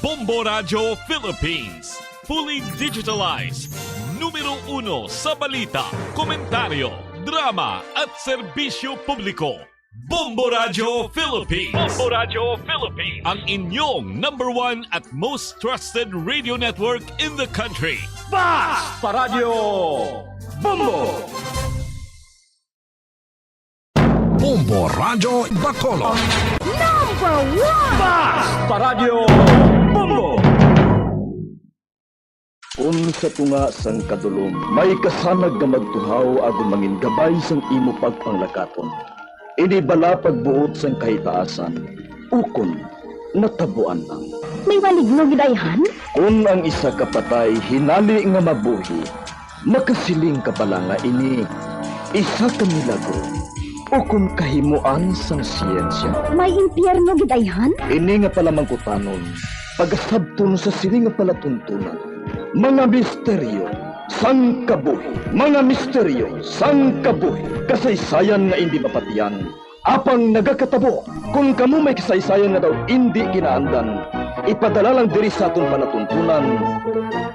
Bombo Radio Philippines. Fully digitalized. Numero 1 sa balita, komentaryo, drama at serbisyo publiko. Bombo Radio Philippines. Bombo Radio Philippines. Ang inyong number 1 at most trusted radio network in the country. Basta Radio Bombo! Bombo Radio Bacolod. Number 1! Basta Radio Bombo! Unsa tunga sang kadulom, may kasanag nga magtuhaw agud mangin gabay sang imo pagpanglakaton. Ini bala pagbuot sang kahitaasan, ukon natabuan lang. May waligno gidayhan? Kung ang isa ka patay hinali nga mabuhi, makasiling ka pala nga ini isa ka milagro. Ukon kahimuan sang siyensya. May impyerno gidayhan? Ini nga pala mangkutanon, pagasabton sa sini nga palatuntunan. Mga misteryo sang kabuhi. Mga misteryo sang kabuhi. Kasaysayan nga hindi mapatiyan. Apang nagakatabo, kung kamo may kasaysayan nga daw hindi kinaandan, ipadala lang diri sa atong palatuntunan.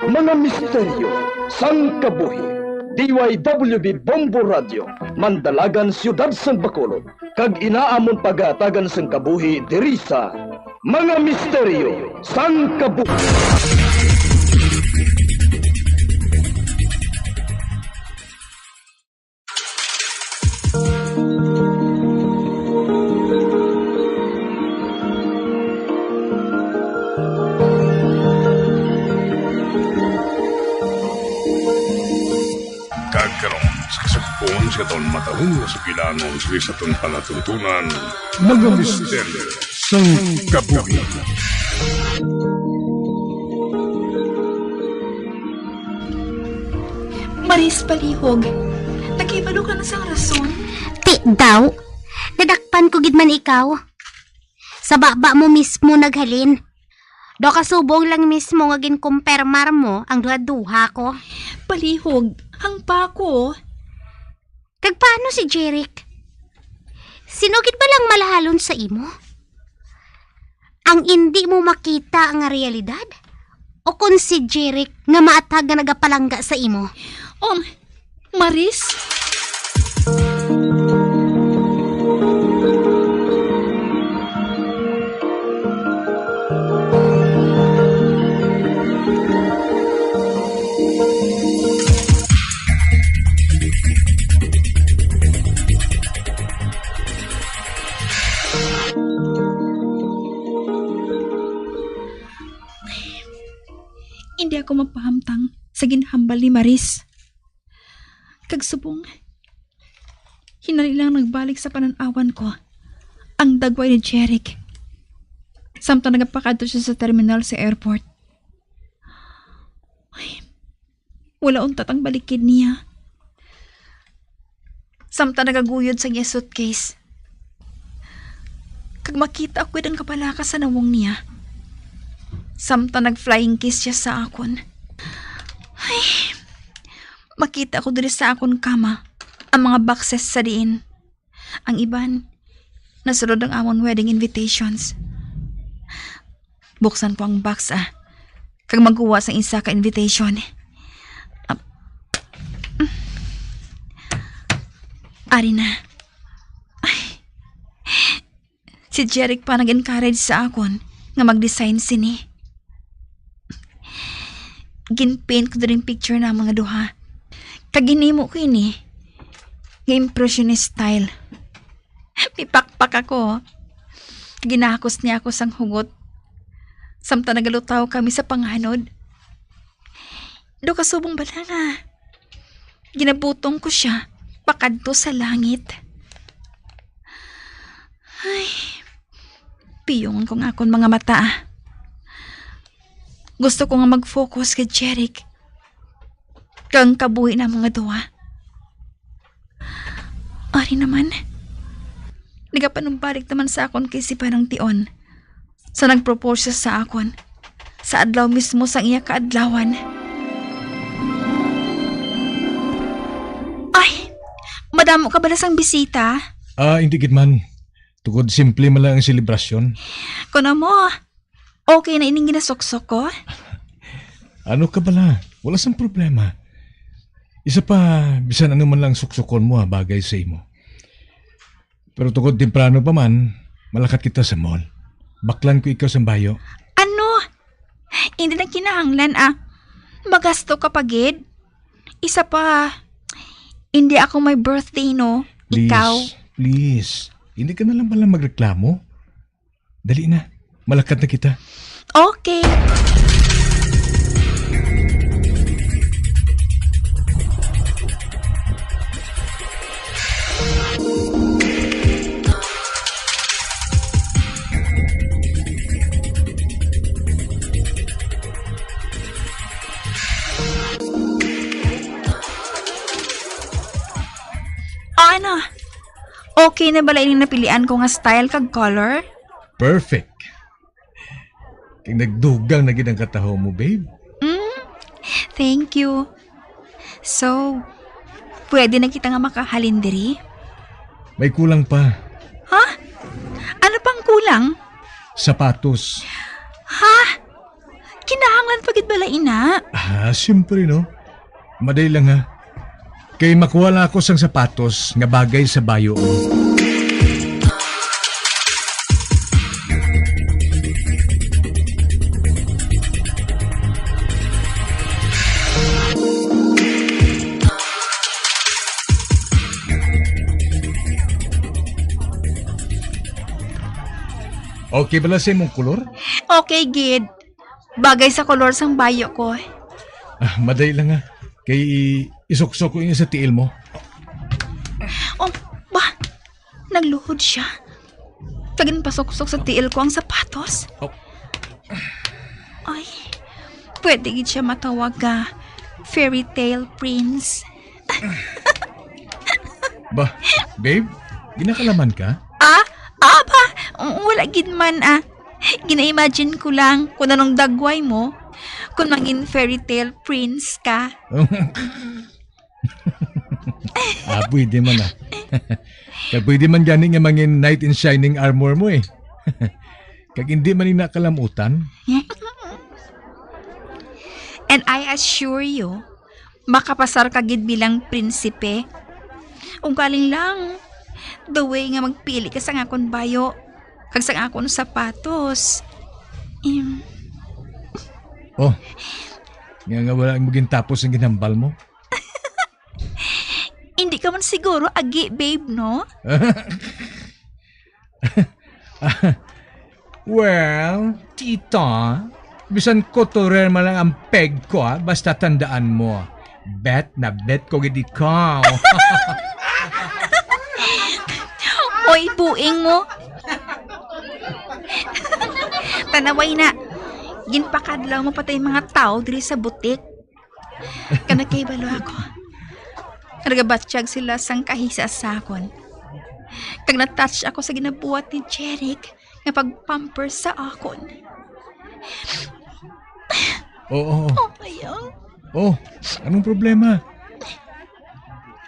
Mga misteryo sang kabuhi. DYWB Bombo Radio, Mandalagan, Siyudad San Bacolod. Kag inaamon pagatagan sang kabuhi diri sa Mga Misteryo sang Kabuhi. Kagkaroon sa kasagpon sa taon matahong na sa pilanon sa itong palatuntunan. Mga misteryo sang kabuhi. Maris Palihog, nagibalo ka na sang rason? Ti daw, dadakpan ko gid man ikaw. Sa baba mo mismo naghalin. Do kasubong lang mismo nga ginkumpirmar mo ang duha-duha ko. Palihog, hangpa ko. Kag paano si Jeric? Sinugid ba lang malahalon sa imo? Ang hindi mo makita ang realidad? O kung si Jeric nga maatag nga nagapalangga sa imo? Maris? Hindi ako mapahamtang sa ginhambal ni Maris. Kagsubong, hinalilang nagbalik sa pananawan ko ang dagway ni Jeric. Samtang nagapakadto siya sa terminal sa airport. Ay, wala untat ang balikid niya. Samtang nagaguyod sa iya suitcase. Kag makita ako ang kapalakas sa nawong niya. Samtang nag-flying kiss siya sa akon. Ay, makita ko diri sa akon kama ang mga boxes sa diin. Ang iban, nasulod ang amon wedding invitations. Buksan ko ang box kag magkuha sa isa ka invitation. Ari na. Ay, si Jeric pa nag-encourage sa akon nga mag-design sini. Ginpaint ko din picture na mga duha. Kaginimo ko ini. Nga impressionist style. Pipakpak ako. Ginahakos niya ako sang hugot. Samtang nagalutaw kami sa panganod. Do kasubong bala nga. Ginabutong ko siya. Pakadto sa langit. Ay. Piyong ko nga akong mga mata. Gusto ko nga mag-focus kay Jeric. Kang kabuhi na mga duwa. Ari naman. Nagapanumbalik naman sa akon kay si Parang Tion. Sa nag-propose siya sa akon. Sa adlaw mismo sa iya kaadlawan. Ay! Madamo ka bala sang bisita? Hindi gid man. Tugod simple man lang ang selebrasyon. Kuno mo, Okay na ining ginasuksok ko? Ano ka bala? Wala sang problema. Isa pa, bisan ano man lang suksukon mo bagay sa imo. Pero tungkol temprano pa man, malakat kita sa mall. Baklan ko ikaw sa bayo. Ano? Hindi na kinahanglan Magasto ka pagid. Isa pa, hindi ako may birthday, no? Please, Ikaw. please. Hindi ka na lang pala magreklamo. Dali na. Malakat na kita. Okay. Ano? Okay na bala ining napilian ko nga style kag color? Perfect. Kaya nagdugang na gid ang kataho mo, babe. Thank you. So, pwede na kita nga makahalin diri? May kulang pa. Ha? Ano pang kulang? Sapatos. Ha? Kinahanglan pagid bala ina? Siyempre no. Madali lang ha. Kay makuha lang ako sang sapatos nga bagay sa bayo. Okay bala sa imong kulor? Okay, gid. Bagay sa kolor sang bayo ko. Madali lang ha. Kay isuksok ko yun sa tiil mo. Oh, ba? Nagluhod siya. Tagin pasuksok sa tiil ko ang sapatos. Oh. Ay, pwede gid siya matawag ka fairy tale prince. Ba, babe, ginakalaman ka? Ba? Wala gid man Gina-imagine ko lang kung anong dagway mo kung mangin fairy tale prince ka. Pwede man Kag pwede man gani nga mangin knight in shining armor mo eh. Kag hindi man nakalamutan. And I assure you, makapasar ka gid bilang prinsipe. Kung galing lang, the way nga magpili ka sa ngakon bayo, kag sa ngakon sapatos. Oh, nga wala mo gintapos ang ginambal mo. Hindi ka man siguro agi, babe, no? Well, tita, bisan kotorer man lang ang peg ko basta tandaan mo. Bet na bet ko gid ikaw. Oy, buing mo. Tanaway na. Ginpakadlaw mo patay mga tao diri sa butik. Kana kay balo ako. Nagabatsyag sila sang kahisa sa akon. Kag na-touch ako sa ginabuhat ni Jeric nga pagpamper sa akon. Oo. Oh, ayaw. Oh, anong problema?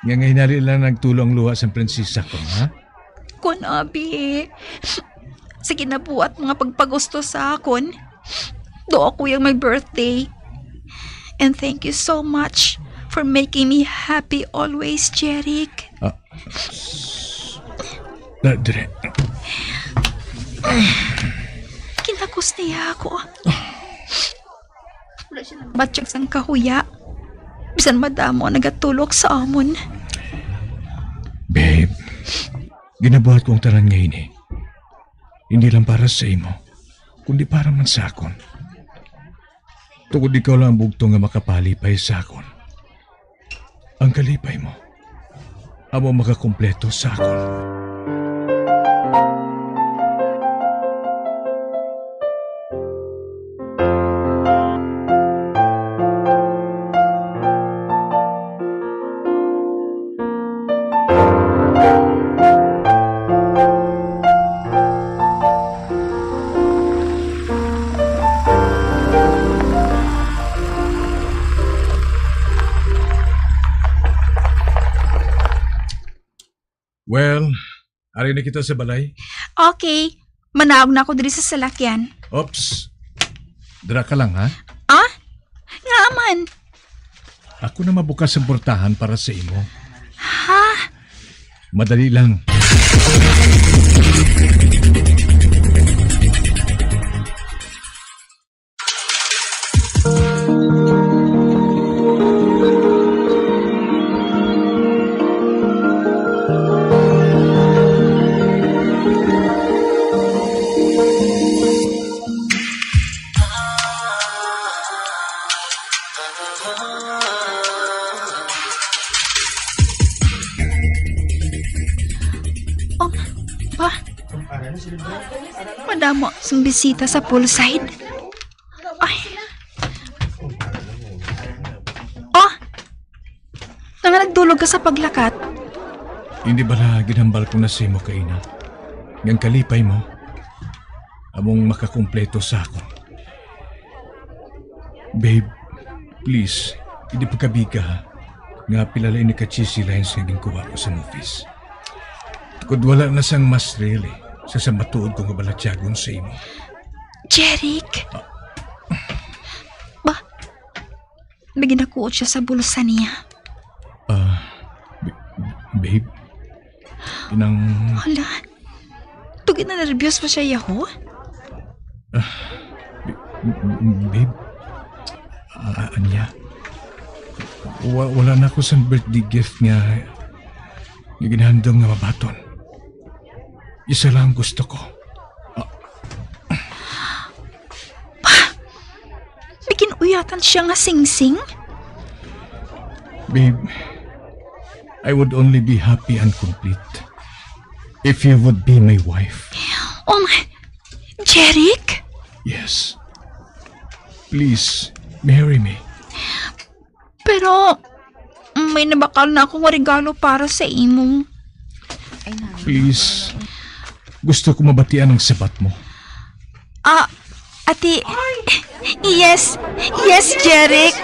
Nga hinali lang nagtulong luha sa prinsesa ko, ha? Kun abi. Sa ginabuhat mga pagpagusto sa akon. Do ako yung my birthday. And thank you so much for making me happy always, Jeric. Dire. Kinakos niya ako. Wala siya nagbatsyag sang kahuya. Bisan madamo nagatulok sa amon. Babe, ginabuhat kong tanan ngayon eh. Hindi lang para sa imo, kundi para man sa akon. Tungod ikaw lang ang bugto nga makapalipay sa akon. Ang kalipay mo, amo makakumpleto sa akon. Well, ari na kita sa balay. Okay, manaog na ako diri sa salakyan. Oops, Dara ka lang, ha? Ah? Nga man. Ako na mabukas ang portahan para sa imo. Ha? Madali lang. Oh, ba? Madamo sang bisita sa poolside. Ay. Oh! Nga nagdulog ka sa paglakat. Hindi ba na ginambal ko na si mo kaina? Ngang kalipay mo, among makakumpleto sa ako. Babe, please, hindi pagkabiga ha. Nga pilalay ni ka-cheesy lines nga ginkuha ko sa office. Kung wala na sang mas really, sa matuod ko nga balatyagon sa imo. Jeric! Ba? Bigyan ako siya sa bulsa niya. Babe, inang... Hala, tugin na nervyos pa siya yaho? Babe, anya, wala na ako sa birthday gift nga ginhandong nga mabaton. Isa lang gusto ko. Bikin uyatan siya nga sing-sing? Babe, I would only be happy and complete if you would be my wife. Oh my... Jeric? Yes. Please, marry me. Pero... may nabakal na akong regalo para sa imo. Please, gusto ko mabatian ang sabat mo. Ati... Yes! Yes, Jeric!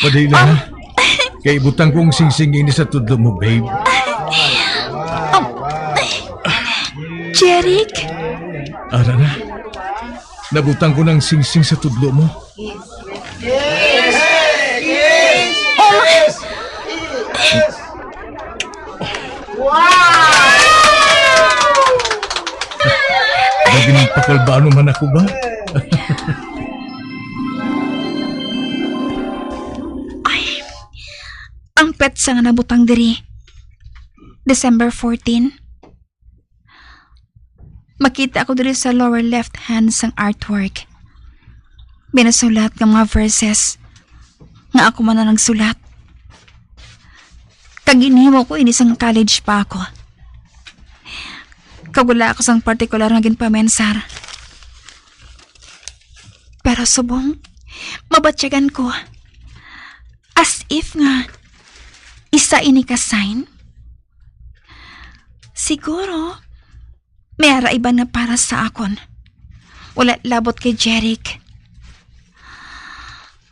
Padayla na. Kay butang kong singsing ini sa tudlo mo, babe. Jeric? Ara na. Nabutang ko ng singsing sa tudlo mo. Naging pakalbano man ako ba? Ay, ang petsa nga nabutang diri. December 14. Makita ako diri sa lower left hand sang artwork. Binasulat ng mga verses nga ako man na nagsulat. Kaginhimo ko ini sang college pa ako. Kagula ako sang partikular nga ginpamensar. Pero subong, mabatsyagan ko. As if nga, isa ini ka-sign. Siguro, may araiban na para sa akon. Wala labot kay Jeric.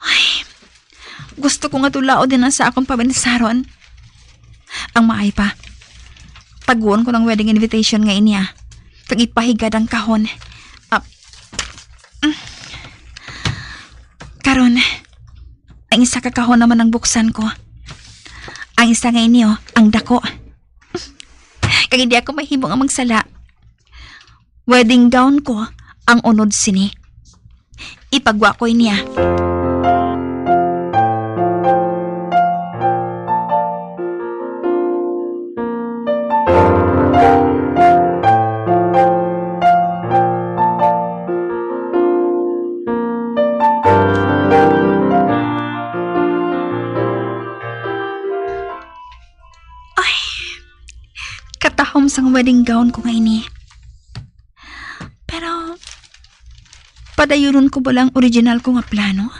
Ay, gusto ko nga tulao din na sa akong pamensaron. Ang maay pa. Taguan ko ng wedding invitation nga inya. Kag ipahigad ang kahon. Karon, ang isa ka kahon naman ang buksan ko. Ang isa nga inyo, ang dako. Kag hindi ako mahimong ang magsala. Wedding gown ko ang unod sini. Ipagwa ko niya. Katahom sang wedding gown ko nga ini. Pero, padayunon ko ba lang original ko nga plano?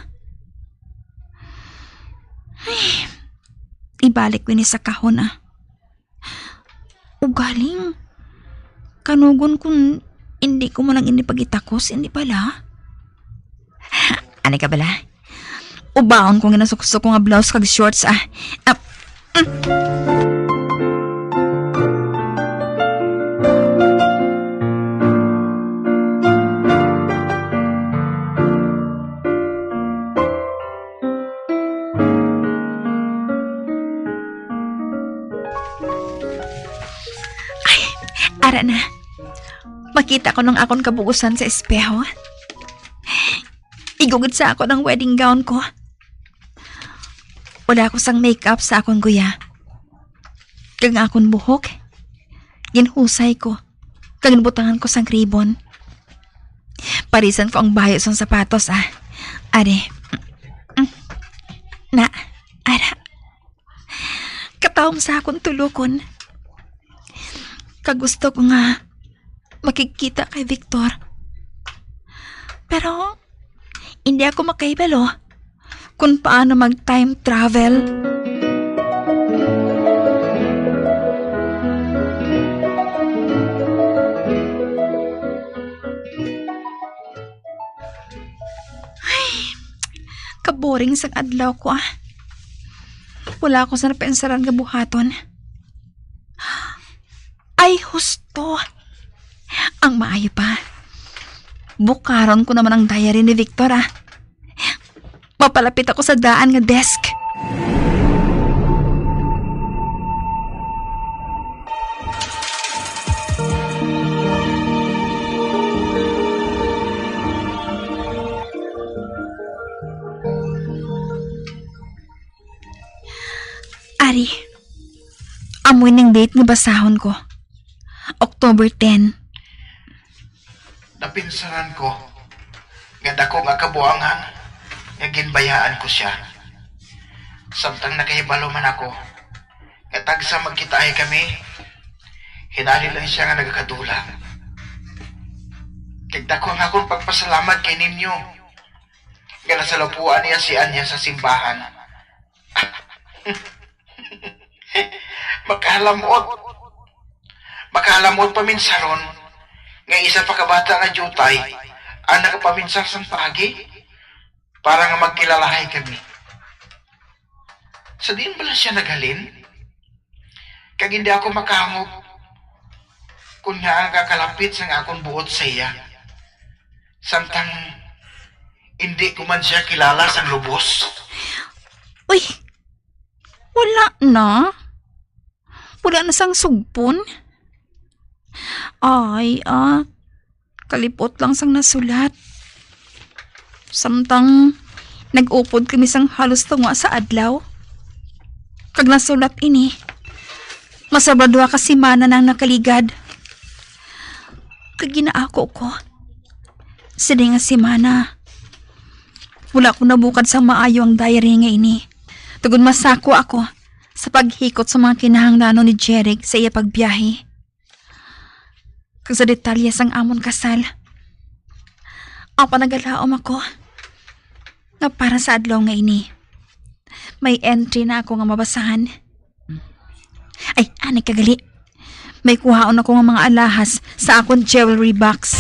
Ay, ibalik ko ni sa kahon Ugaling, kanugon kung hindi ko man lang inipagitakos, hindi pala. Ano ka bala? Ubaon ko nga nasukso ko nga blouse kag shorts Makita ko ng akong kabuusan sa espeho. Igugod sa ako ng wedding gown ko. Wala ko sang makeup sa akong guya. Kag akong buhok, ginhusay ko. Kag butangan ko sang ribbon. Parisan ko ang bayo sang sapatos, ah. Are. Na, ara. Katawang sa akong tulukon. Kagusto ko nga makikita kay Victor. Pero, hindi ako makaibalo kung paano mag-time travel. Kaboring sang adlaw ko, ah. Wala ko sa napensaran nga buhaton. Ay, husto. Ang maayo pa. Bukaron ko naman ang diary ni Victor, ah. Mapalapit ako sa daan nga desk. Ari, amoy ng date nga basahon ko. October 10. Napinsaran ko nga dako nga kabuangan nga ginbayaan ko siya. Samtang nakahibalo man ako nga tagsa magkitaay kami, hinali lang siya nga nagakadula. Kag dako nga akong pagpasalamat kay ninyo nga nasalupuan niya si Anya sa simbahan. Makahalamot paminsaron nga isa pa kabata nga jutay ang nakapaminsar sang pagi para nga magkilalahay kami. Sa diin ba lang siya naghalin? Kag hindi ako makahangop kung nga ang kakalapit sa nga akong buot sa iya. Samtang hindi ko man siya kilala sang lubos. Uy, wala na. Wala na sang sugpon. Ay, kalipot lang sang nasulat. Samtang nag-upod kami sang halos tunga sa adlaw. Kag nasulat ini, masabradwa ka simana nang nakaligad. Kag ginaako ko. Sini nga simana. Wala ko nabukad sa maayo ang diary nga ini. Tugod masako ako sa paghikot sa mga kinahanglanon ni Jeric sa iya pagbiyahe. Kag sa detalye sang amon kasal. Ang panagalaom ako nga para sa adlaw nga ini. May entry na ako nga mabasahan. Ay, ani kagali. May kuhaon ako nga mga alahas sa akong jewelry box.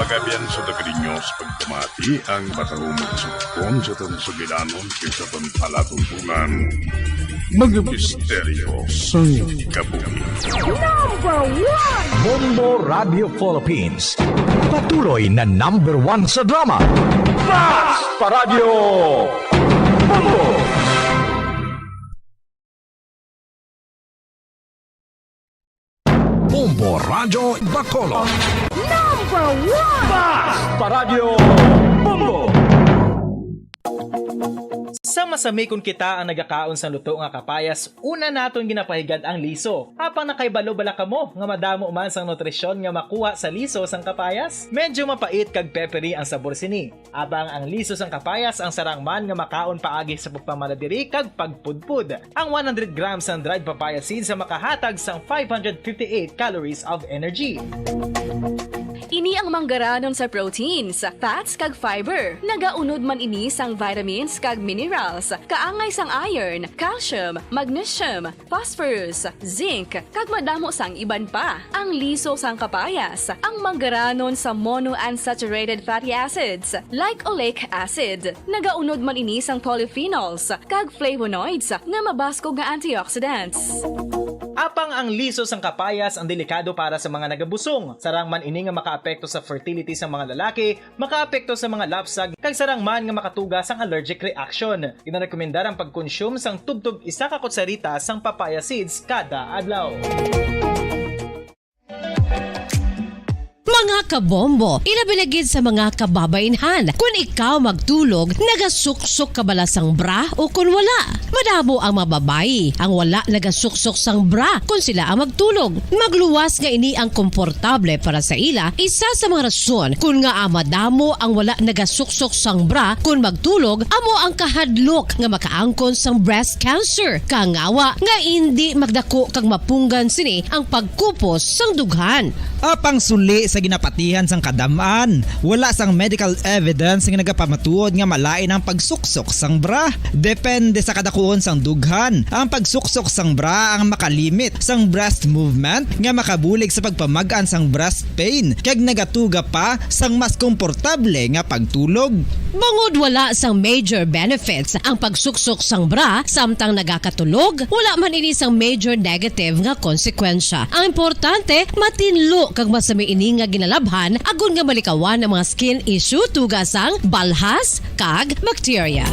Magabian sa dagrinyo sa pagpamati ang matahumang sugpon sa tansugilanon sa palatuntunan. Mga misteryo sa kabuhi. Bombo Radio Philippines. Patuloy na #1 sa drama. Mas Paradyo Bombo! Bombo Radio Bacolod. Mas Paradyo Bombo! Sa masamikon kita ang nagakaon sa luto nga kapayas, una naton ginapahigad ang liso. Apang nakaibalo bala kamo nga madamo man sang nutrisyon nga makuha sa liso sang kapayas. Medyo mapait kag peppery ang sabor sini. Abang ang liso sang kapayas ang sarang man nga makaon paagi sa pagpamaladiri kag pagpudpud. Ang 100 grams ng dried papaya seeds sa makahatag sang 558 calories of energy. Ini ang manggaranon sa proteins, fats kag fiber. Nagaunod man ini sang vitamins kag minerals, kaangay sang iron, calcium, magnesium, phosphorus, zinc, kag madamo sang iban pa. Ang liso sang kapayas, ang manggaranon sa monounsaturated fatty acids like oleic acid. Nagaunod man ini sang polyphenols kag flavonoids nga mabaskog nga antioxidants. Apang ang liso sang kapayas ang delikado para sa mga nagabusong. Sarang man ini nga makaapekto sa fertility sa mga lalaki, makaapekto sa mga lapsag, kag sarang man nga makatuga sang allergic reaction. Ginarekomendar ang pagkonsume sang tubtog 1 ka kutsarita sang papaya seeds kada adlaw. Mga kabombo, ilabilagid sa mga kababainhan. Kung ikaw magtulog, nagasuksok ka bala sang bra o kung wala. Madamo ang mababayi ang wala nagasuksok sang bra kung sila ang magtulog. Magluwas nga ini ang komportable para sa ila. Isa sa mga rason kung nga madamo ang wala nagasuksok sang bra kung magtulog, amo ang kahadlok nga makaangkon sang breast cancer. Kangawa nga hindi magdako kag mapunggan sini ang pagkupos sang dughan. Apang suli sa ginapatihan sang kadamaan, wala sang medical evidence nga nagapamatuod nga malain ang pagsuksok sang bra. Depende sa kadakuon sang dughan. Ang pagsuksok sang bra ang makalimit sang breast movement nga makabulig sa pagpamagaan sang breast pain kag nagatuga pa sang mas komportable nga pagtulog. Bangod wala sang major benefits ang pagsuksok sang bra samtang nagakatulog, wala man ini sang major negative nga konsekwensya. Ang importante, matinlo kag masami ini nga ginalabhan agon nga malikawan ang mga skin issue tugasang balhas kag bacteria.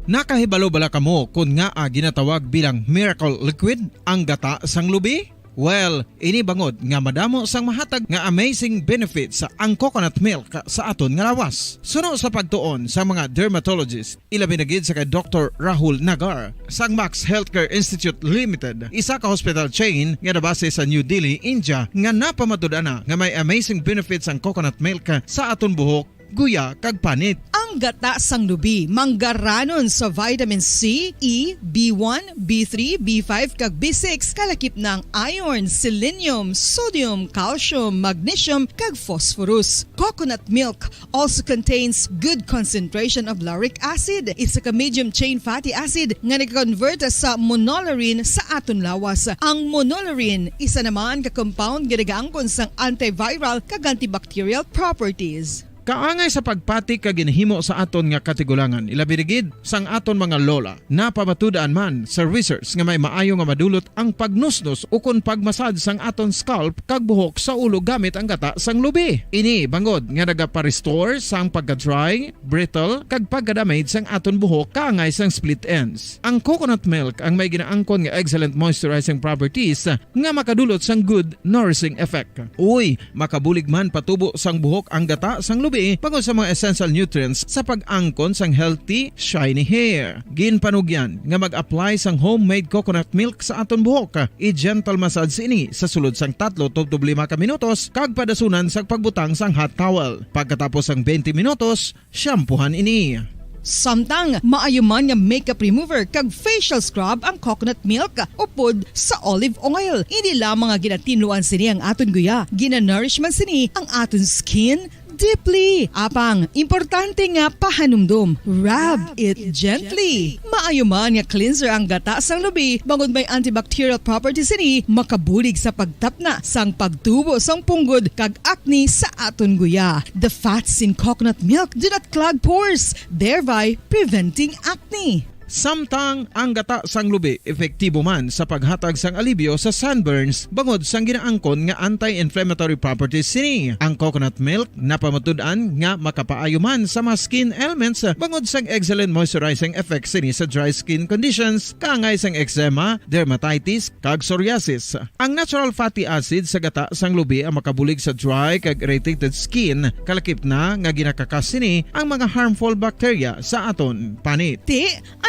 Nakahibalo bala kamo kung nga ginatawag bilang miracle liquid ang gata sang lubi? Well, ini bangod nga madamo sang mahatag nga amazing benefits sa ang coconut milk sa aton nga lawas. Suno sa pagtuon sa mga dermatologist, ilabi na gid sa kay Dr. Rahul Nagar sang Max Healthcare Institute Limited, isa ka hospital chain nga nabase sa New Delhi, India, nga napamatud-ana nga may amazing benefits ang coconut milk sa aton buhok, guya kag panit. Ang gata sang lubi manggaranon sa vitamin C, E, B1, B3, B5 kag B6 kalakip ng iron, selenium, sodium, calcium, magnesium kag phosphorus. Coconut milk also contains good concentration of lauric acid. Isa ka medium chain fatty acid nga nag-convert sa monolaurin sa aton lawas. Ang monolaurin isa naman ka compound nga nagaangkon sang antiviral kag antibacterial properties. Kaangay sa pagpati ka ginhimo sa aton nga katigulangan, ilabirigid sang aton mga lola na pamatudaan man sa research nga may maayo nga madulot ang pagnusnos o kun pagmasad sang aton scalp kag buhok sa ulo gamit ang gata sang lubi. Ini bangod nga nagapa-restore sang pagka-dry, brittle kag pagka-damage sang aton buhok kaangay sang split ends. Ang coconut milk ang may ginaangkon nga excellent moisturizing properties nga makadulot sang good nourishing effect. Uy, makabulig man patubo sang buhok ang gata sang lubi pagod sa mga essential nutrients sa pag-angkon sang healthy, shiny hair. Ginpanugyan nga mag-apply sang homemade coconut milk sa aton buhok. I-gentle massage ini sa sulod sang 3 to 5 ka minutos kag padasunan sa pagbutang sang hot towel. Pagkatapos sang 20 minutos, shampoohan ini. Samtang maayuman nga makeup remover kag facial scrub ang coconut milk upod sa olive oil. Hindi lamang nga ginatinluan sini ang aton guya, ginanourishman sini ang aton skin deeply. Apang, importante nga pahanumdum. Rub it gently. Maayuman nga cleanser ang gata sang lubi, bangod may antibacterial properties ini, makabulig sa pagtapna sang pagtubo sang punggod kag acne sa aton guya. The fats in coconut milk do not clog pores, thereby preventing acne. Samtang ang gata sang lubi epektibo man sa paghatag sang alibyo sa sunburns bangod sang ginaangkon nga anti-inflammatory properties sini. Ang coconut milk napamatud-an nga makapaayo man sa mga skin ailments bangod sang excellent moisturizing effect sini sa dry skin conditions kaangay sang eczema, dermatitis kag psoriasis. Ang natural fatty acid sa gata sang lubi ang makabulig sa dry kag irritated skin, kalakip na nga ginakakas sini ang mga harmful bacteria sa aton panit.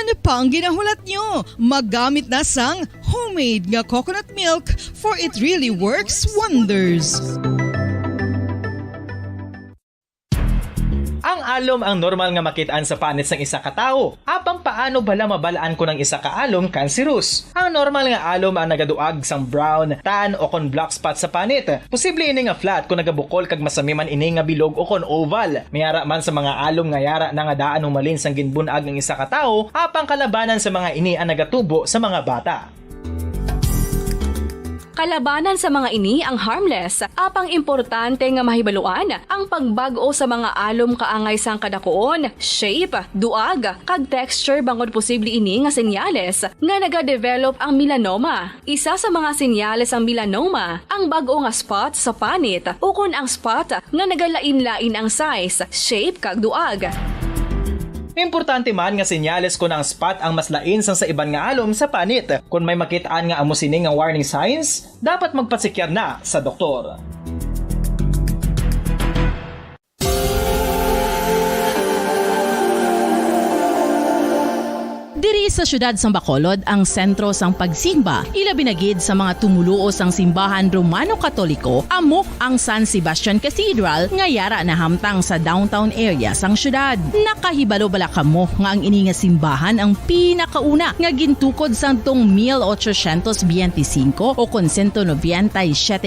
Ano pa ang ginahulat nyo? Maggamit na sang homemade nga coconut milk for it really works wonders. Ang alom ang normal nga makitaan sa panit sang isa ka tawo. Apang paano bala mabalaan ko ng isa ka alom cancerous? Ang normal nga alom ang nagaduag sang brown, tan o kon black spot sa panit. Posible ini nga flat kung nagabukol kag masami man ini nga bilog o kon oval. Mayara man sa mga alom nga yara na nga daan humalin sang ginbunag ng isa ka tawo, apang kalabanan sa mga ini ang nagatubo sa mga bata. Kalabanan sa mga ini ang harmless, apang importante nga mahibaluan ang pagbago sa mga alom kaangay sang kadakuon, shape, duag, kag texture bangod posible ini nga senyales nga nagadevelop ang melanoma. Isa sa mga senyales ang melanoma, ang bag-o nga spot sa panit o kun ang spot nga nagalain-lain ang size, shape kag duag. Importante man nga senyales kung ang spot ang mas lain sang sa iban nga alom sa panit. Kung may makitaan nga amo sini nga warning signs, dapat magpasikyar na sa doktor. Diri sa syudad sang Bacolod ang sentro sang pagsimba, ilabi na gid sa mga tumuluo sang simbahan Romano-Katoliko, amo ang San Sebastian Cathedral nga yara na hamtang sa downtown area sang syudad. Nakahibalo bala kamo nga ang ini nga simbahan ang pinakauna nga gintukod sang tong 1825 o kon 197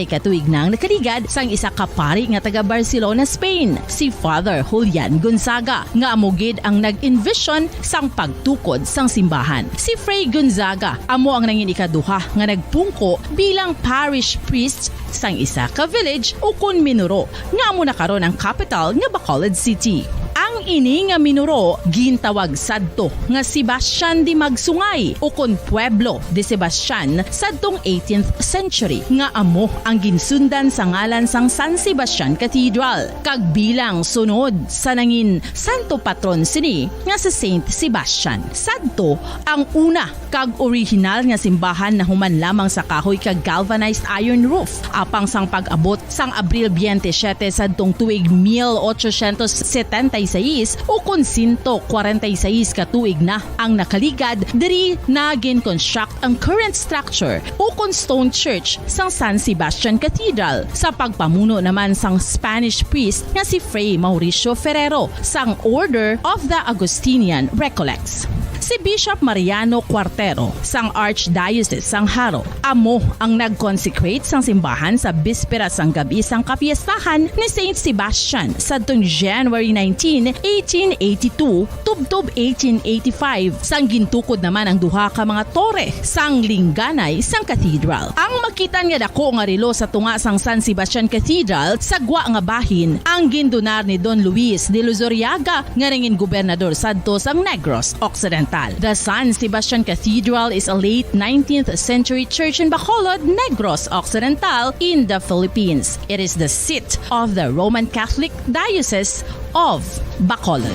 katuig nang nakaligad sang isa ka pari nga taga Barcelona, Spain, si Father Julian Gonzaga, nga amo gid ang nag-envision sang pagtukod sang simbahan. Si Fray Gonzaga amo ang nangin ikaduha nga nagpungko bilang parish priest sang isa ka village o kun Minuro nga amo na karon ang capital nga Bacolod City. Ang ini nga Minuro gintawag sadto nga Sebastian de Magsungay o kun Pueblo de Sebastian sadtong 18th century nga amo ang ginsundan sa ngalan sang San Sebastian Cathedral kag bilang sunod sa nangin santo patron sini nga si Saint Sebastian. Sadto ang una kag original nga simbahan na human lamang sa kahoy kag galvanized iron roof apang sang pag-abot sang Abril 27 sadtong tuig 1876 o kun 146 katuig na ang nakaligad diri na gin-construct ang current structure o kun stone church sang San Sebastian Cathedral sa pagpamuno naman sang Spanish priest nga si Fray Mauricio Ferrero sang Order of the Augustinian Recollects. Si Bishop Mariano Cuartero sang Archdiocese sang Haro amo ang nag-consecrate sang simbahan sa bispera sang gabi sang kapiestahan ni Saint Sebastian sadtong January 19, 1882 tubtob 1885 sang gintukod naman ang duha ka mga tore sang lingganay sang cathedral. Ang makitan nga dako nga relo sa tunga sang San Sebastian Cathedral sa gwa nga bahin ang gindonar ni Don Luis de Luzuriaga nga nangin gobernador sadto sang Negros Occidental. The San Sebastian Cathedral is a late 19th century church in Bacolod, Negros Occidental in the Philippines. It is the seat of the Roman Catholic Diocese of Bacolod.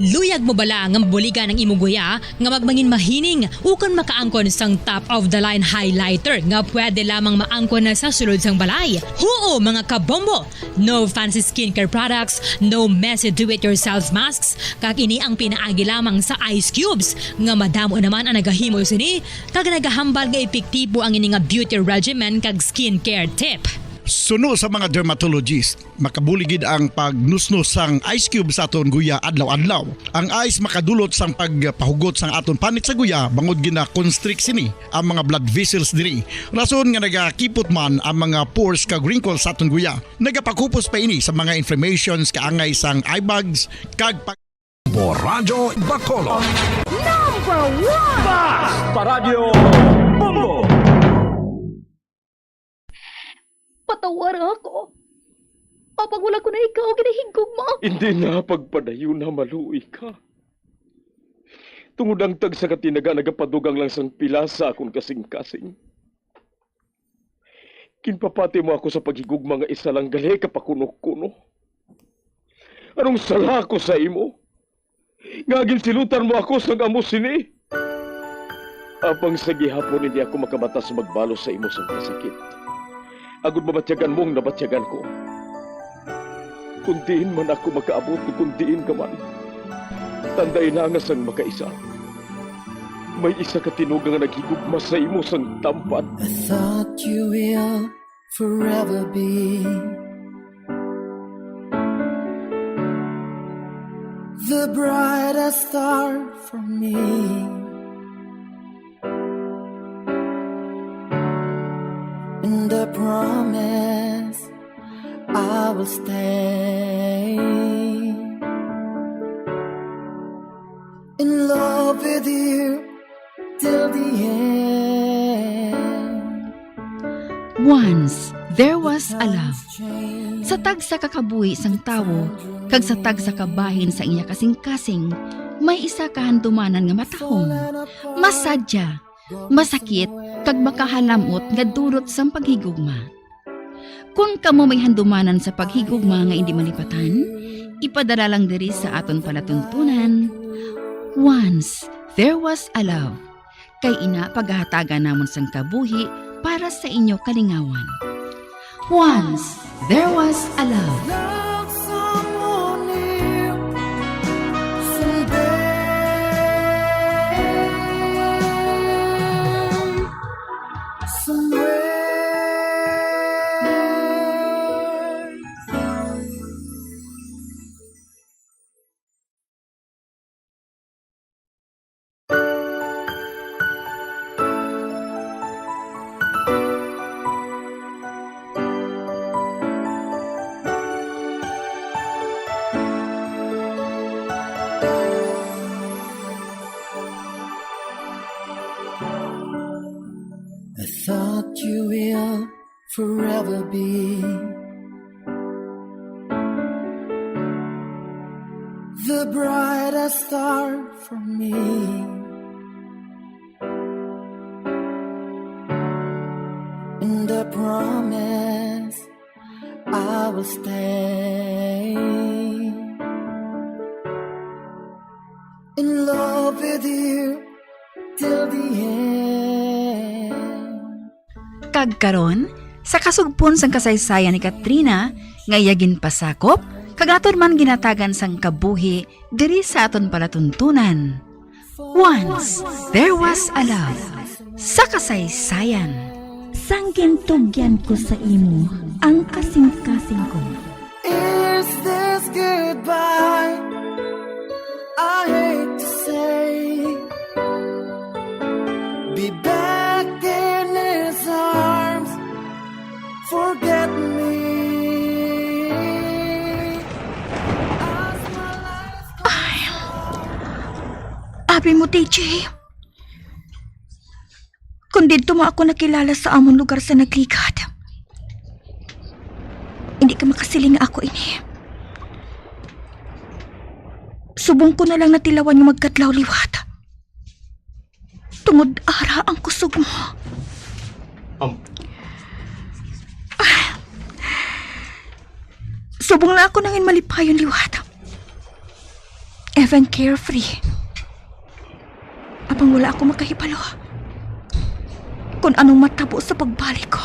Luyag mo bala nga buligan ng imong guya nga magmangin mahining ukon makaangkon sang top of the line highlighter nga pwede lamang maangkon na sa sulod sang balay. Huo mga kabombo! No fancy skincare products, no messy do-it-yourself masks, kag ini ang pinaagi lamang sa ice cubes nga madamo naman ang nagahimo sini kag nagahambal nga epektibo ang ini nga beauty regimen kag skincare tip. Suno sa mga dermatologist, makabuligid ang pagnusnos sang ice cube sa aton guya adlaw-adlaw. Ang ice makadulot sang pagpahugot sang aton panit sa guya bangod gina-constrict sini ang mga blood vessels diri. Rason nga nagakipot man ang mga pores kag wrinkles sa aton guya. Nagapakupos pa ini sa mga inflammations kaangay sang eye bags kag Radyo Bacolod. Number 1! Paradyo Bongo. Patawar ako. Kapag wala ko na ikaw, ginahigog mo. Hindi na pagpadayo na maluwi ka. Tungod ang tag sa katinaga nagapadugang lang sang pila sa akong kasing-kasing. Kinpapati mo ako sa paghigug mga isa lang gali kapakuno-kuno. Anong sala ko sa imo? Ngagin silutan mo ako sa amo sini. Apang sa gihapon hindi ako makabatas magbalo sa imo sa sakit. Agud mabatyagan mong nabatyagan ko. Kundiin man ako makaabot, kundiin ka man. Tanday na nga sang makaisa. may isa ka tinugang nga naghigugma sa imo sang tampad. I thought you will forever be the brightest star for me. And I promise I will stay in love with you till the end. Once, there was a love. Sa tagsa kakabuhi sang tawo, kag sa tagsa kabahin sa iya kasing-kasing, may isa kahandumanan nga matahong. Masadya, masakit, kag makahalamot nga durot sang paghigugma. Kung kamo may handumanan sa paghigugma nga hindi malipatan, ipadala lang diri sa aton palatuntunan. Once, there was a love. Kay ina paghahatagan namon sang kabuhi para sa inyo kalingawan. Once, there was a love. I thought you will forever be the brightest star for me. And I promise I will stay in love with you till the end. Kagkaron, sa kasugpon sang kasaysayan ni Katrina, ngayagin pasakop, kagaton man ginatagan sang kabuhi diri sa aton palatuntunan. Once, there was a love. Sa kasaysayan. Sang gintugyan ko sa imo, ang kasing-kasing ko. Is this goodbye? I hate to say, be back in his arms, forget me. Abi mo, DJ. Kung dito mo ako nakilala sa among lugar sa nagligad, hindi ka makasiling ako ini. Subong ko na lang natilawan yung magkadlaw liwat. Tungod ara ang kusog mo. Subong na ako nangin malipayon liwat. Even carefree. Apang wala ako makahibalo kung anong matabo sa pagbalik ko.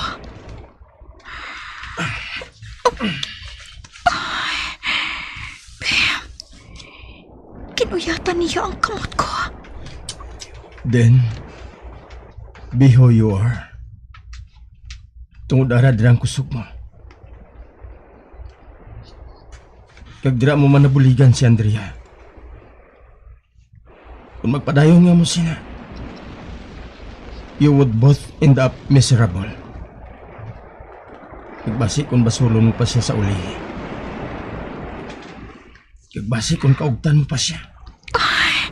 Kinuyatan niya ang kamot ko. Then, be who you are. Tungod ara dirang kusog mo. Kag dira mo man nabuligan si Andrea. Kung magpadayon nga mo sina, you would both end up miserable. Nagbasi kung basulon mo pa siya sa uli. Nagbasi kung kaugtan mo pa siya. Ay,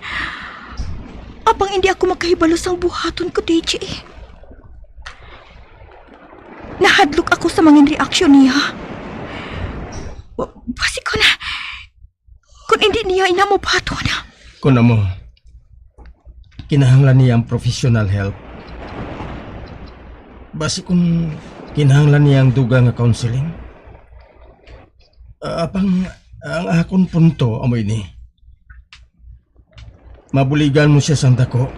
abang hindi ako makahibalos ang buhaton ko, DJ. Nahadlok ako sa mga reaksyon niya. Basi ko na, kung hindi niya inamubaton. Kung mo, kinahanglan niya ang professional help. Basi kung kinahanglan niya ang dugang nga counseling. Apang ang akong punto amoy ni. Mabuligan mo siya sang dako.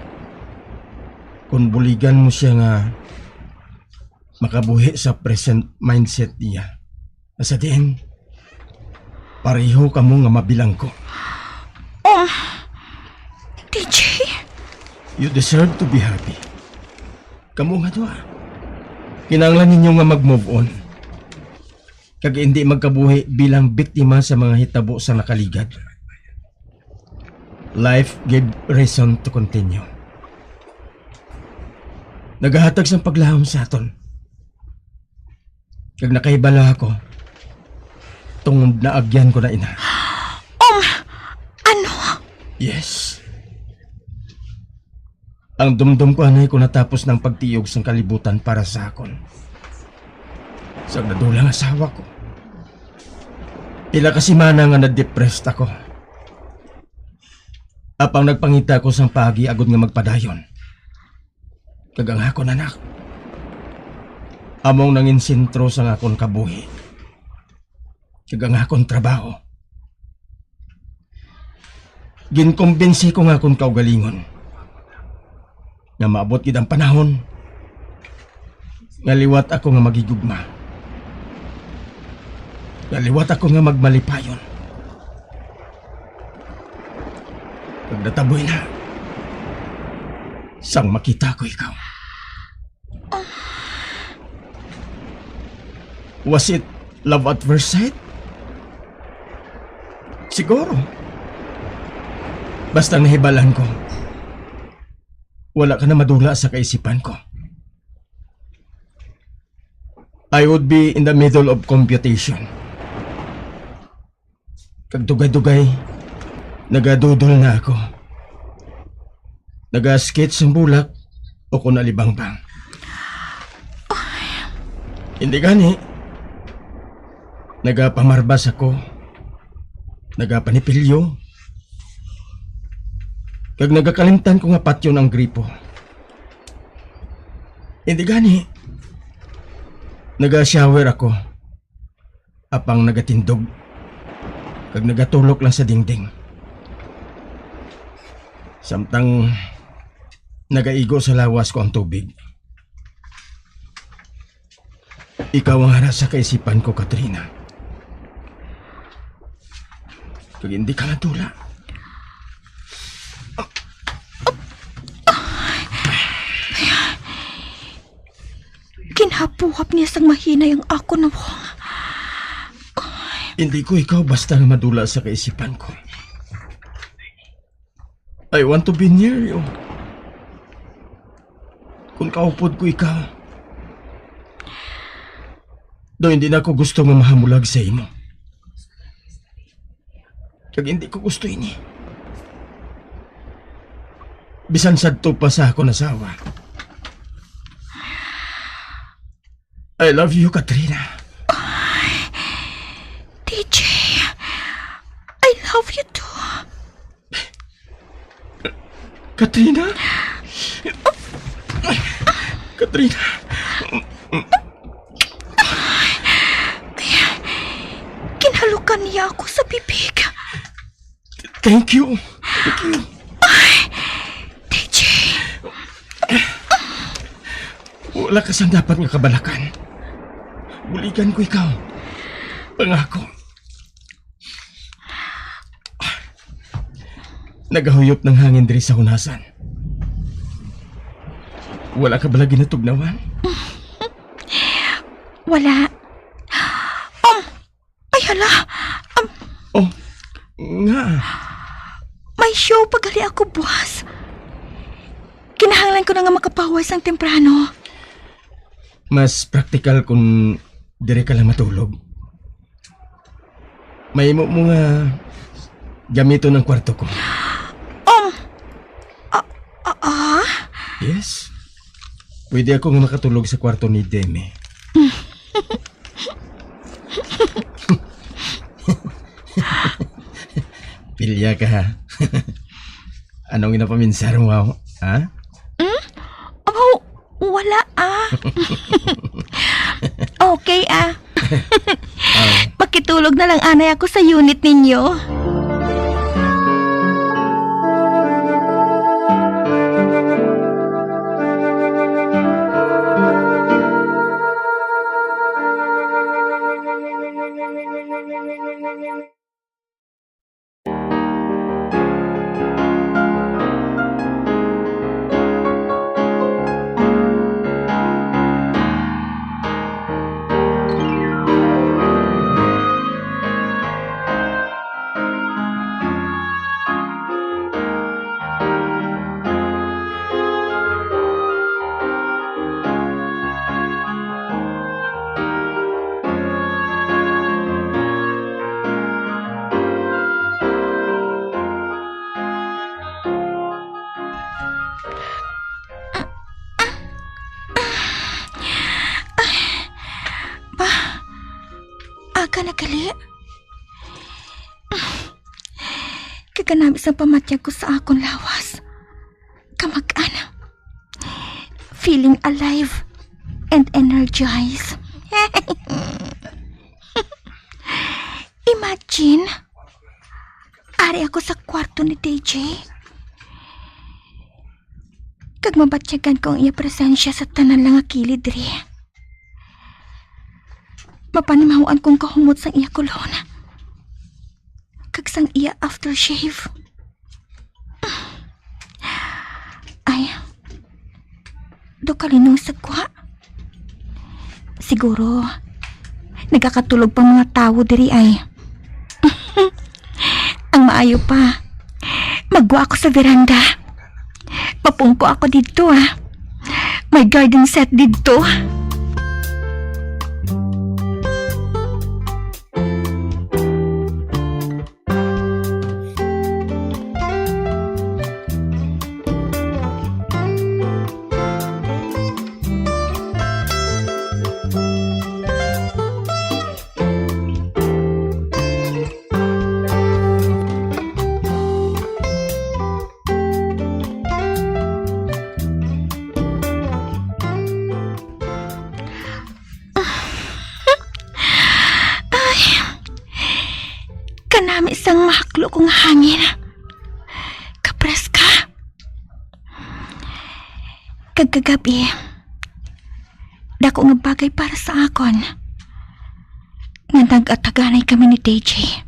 Kung buligan mo siya nga makabuhi sa present mindset niya. Asa diin, pareho ka mo nga mabilang ko. DJ, You deserve to be happy. Kamu nga doa. Kinanglan ninyo nga mag-move on. Kag hindi magkabuhi bilang biktima sa mga hitabo sa nakaligad. Life gave reason to continue. Nagahatag sang paglahom sa aton. Kag nakahibala ako, tungod na agyan ko na ina. Ano? Yes. Ang dumdum ko anay ko natapos ng pagtiyog sang kalibutan para sa akon. Sa nadulang asawa ko. Pila kasi mana nga na-depressed ako. Apang nagpangita ko sang pagi agad nga magpadayon. Kagang akon anak. Among nangin sentro sang akon kabuhi. Kagang akon trabaho. Ginkumbinsi ko nga akon kaugalingon. Nga maabot gid ang panahon. Nga liwat ako nga magigugma. Nga liwat ako nga magmalipayon. Pag nataboy na, sang makita ko ikaw. Was it love at first sight? Siguro. Basta nahibalan ko, wala ka na madula sa kaisipan ko. I would be in the middle of computation. Kagdugay-dugay, nagadudol na ako. Nagasketch ng bulak o kung nalibangbang. Hindi gani. Nagapamarbas ako. Nagapanipilyo. Kag nagakalimtan ko nga patyo ng gripo. Hindi gani. Naga-shower ako. Apang nagatindog. Kag nagatulok lang sa dingding. Samtang nagaigo sa lawas ko ang tubig. Ikaw ang hara sa kaisipan ko, Katrina. Kag hindi ka natula. Kinabuhap niya sang mahina yung ako na wong. Hindi ko ikaw basta nga madula sa kaisipan ko. I want to be near you. Kung kaupod ko ikaw, do hindi na ako gusto nga mahamulag sa imo. Kag hindi ko gusto ini. Bisan sadto pa sa ako nasawa. I love you, Katrina. DJ, I love you too. Katrina? Katrina? Kinhalukan niya ako sa bibig. Thank you. Thank you. DJ. Wala ka sang dapat nga kabalakan. Buligan ko ikaw. Pangako. Nagahuyop ng hangin diri sa hunasan. Wala ka bala ginatugnawan? Wala. Ay hala. Nga. May show pagali ako buwas. Kinahanglan ko na nga makapawas ang temprano. Mas praktikal kung dire ka lang matulog. May mo nga gamito ng kwarto ko. Yes. Pwede ako nga makatulog sa kwarto ni Demi. Pilya ka ha. Anong inapaminsar mo ako? Ha? Wala Okay Makitulog na lang anay ako sa unit ninyo. ka nagali. Kaganami sa pamatyag ko sa akong lawas. Kamag-ana. Feeling alive and energized. Imagine, ari ako sa kwarto ni DJ. Kag mabatyagan ko ang iya presensya sa tanan lang akilid diri. Mapanimahuan kong kahumot sang iya kulon. Kag sang iya aftershave. Ay, do kalinong sagwa. Siguro, nagkakatulog pa mga tao diri ay. Ang maayo pa, magwa ako sa veranda. Mapungko ako dito May garden set dito. Kanami isang mahaklo kong hangin. Kapres ka. Kagagabi, dako nga bagay para sa akon. Nga nag-ataganay kami ni DJ.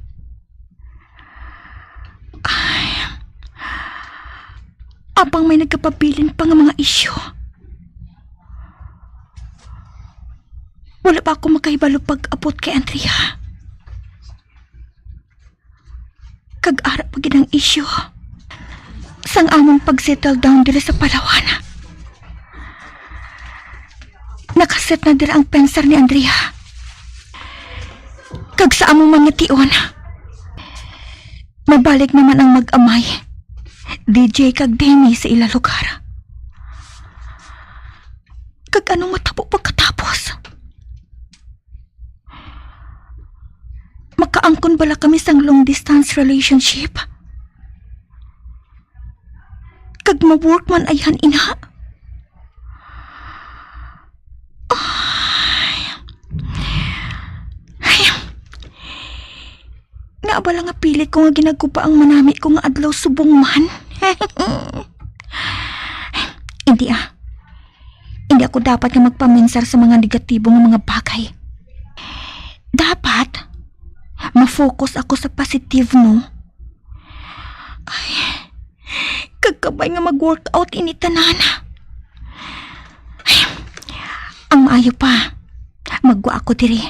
Ay, apang may nagkapabilin pa nga mga isyo. Wala pa ako makahibalo pag-abot kay Andrea. Kag-ara pa ginang isyo sang among pag-settle down dira sa Palawan. Nakaset na dira ang pensar ni Andrea. Kag sa among mga tion, mabalik naman ang mag-amay, DJ kag Demi sa ila lugar. Kag anong matabo pagkatapos? Makaangkon bala kami sang long distance relationship? Kag ma-work man ayhan ina? Ay. Nga bala nga pilit ko nga ginagkupa ang manami ko nga adlaw subong man. Hindi Hindi ako dapat nga magpaminsar sa mga negatibong mga bagay. Dapat ma-focus ako sa positive, no? Ay, kagkabay nga mag-workout initanan. Ay, ang maayo pa, magwa ako diri.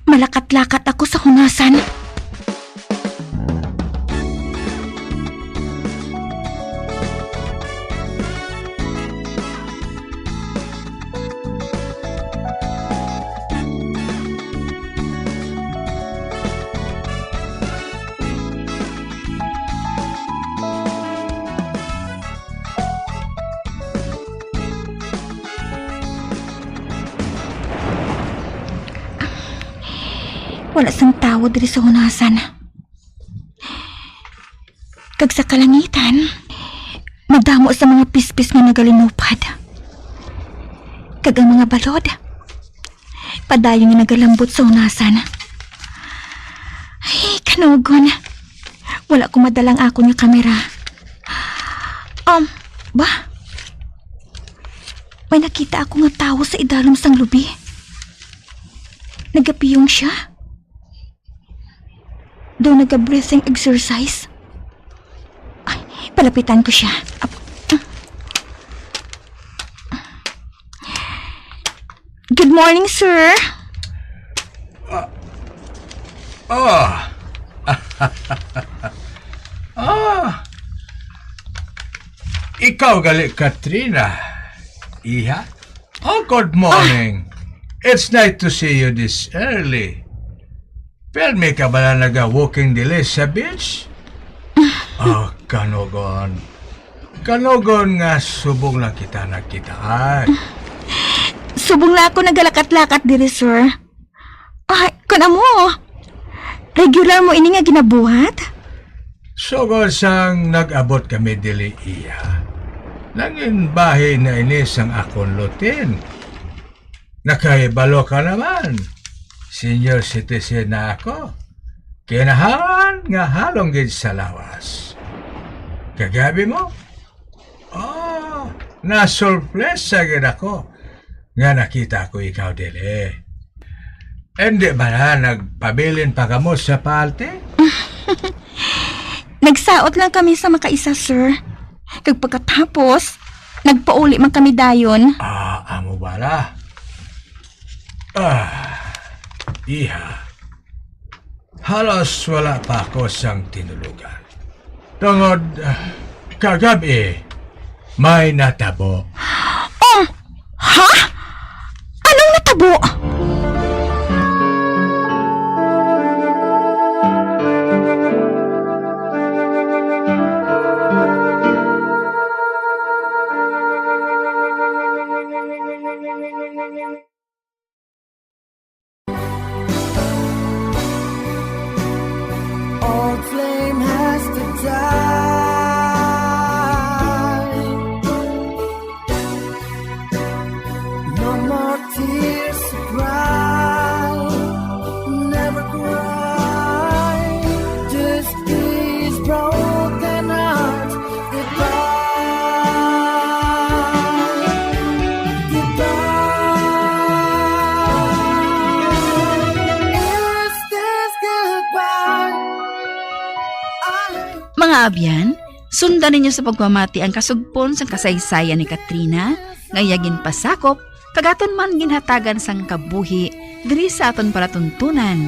Malakat-lakat ako sa hunasan. Wala sang tao diri sa hunasan. Kag sa kalangitan, madamo sa mga pispis nga nagalinupad. Kag ang mga balod, padayon nga nagalambot sa hunasan. Ay, kanugon. Wala ko madalang ako nga kamera. Ba? May nakita ako nga tao sa idalom sang lubi. Nagapiyong siya. Doon nag-breathing exercise. Ay, palapitan ko siya. Good morning, sir. Ikaw gali, Katrina. Iha? Oh, good morning. It's nice to see you this early. Permi ka ba na naga-walking delay sa beach? Kanogon. Kanogon nga subong lang kita nakitaan. Subong na ako nagalakat-lakat diri, sir. Ay, Kun amo, regular mo ini nga ginabuhat? Sugod sang nag-abot kami dili iya. Nangin bahay na inis ang akong lutin. Nakaibalo ka naman. Senior citizen na ako. Kinaharan nga halong gid sa lawas. Kagabi mo? Na-surpresa gid ako nga nakita ko ikaw dili. Hindi ba na nagpabilin pa kamo sa palte? Nagsaot lang kami sa makaisa, sir. Kag pagkatapos, nagpauli man kami dayon. Amo bala. Iha. Halos wala pa ako sang tinulugan. Tungod, kagabi, may natabo. Oh! Ha? Anong natabo? Old flame has to die. No more tears to cry. Never cry. Just these broken hearts goodbye. Goodbye. Is this goodbye? Mga abyan, sundan ninyo sa pagmamati ang kasugpon sang kasaysayan ni Katrina, ngayagin pasakop, kagaton man ginhatagan sang kabuhi, diri sa aton palatuntunan.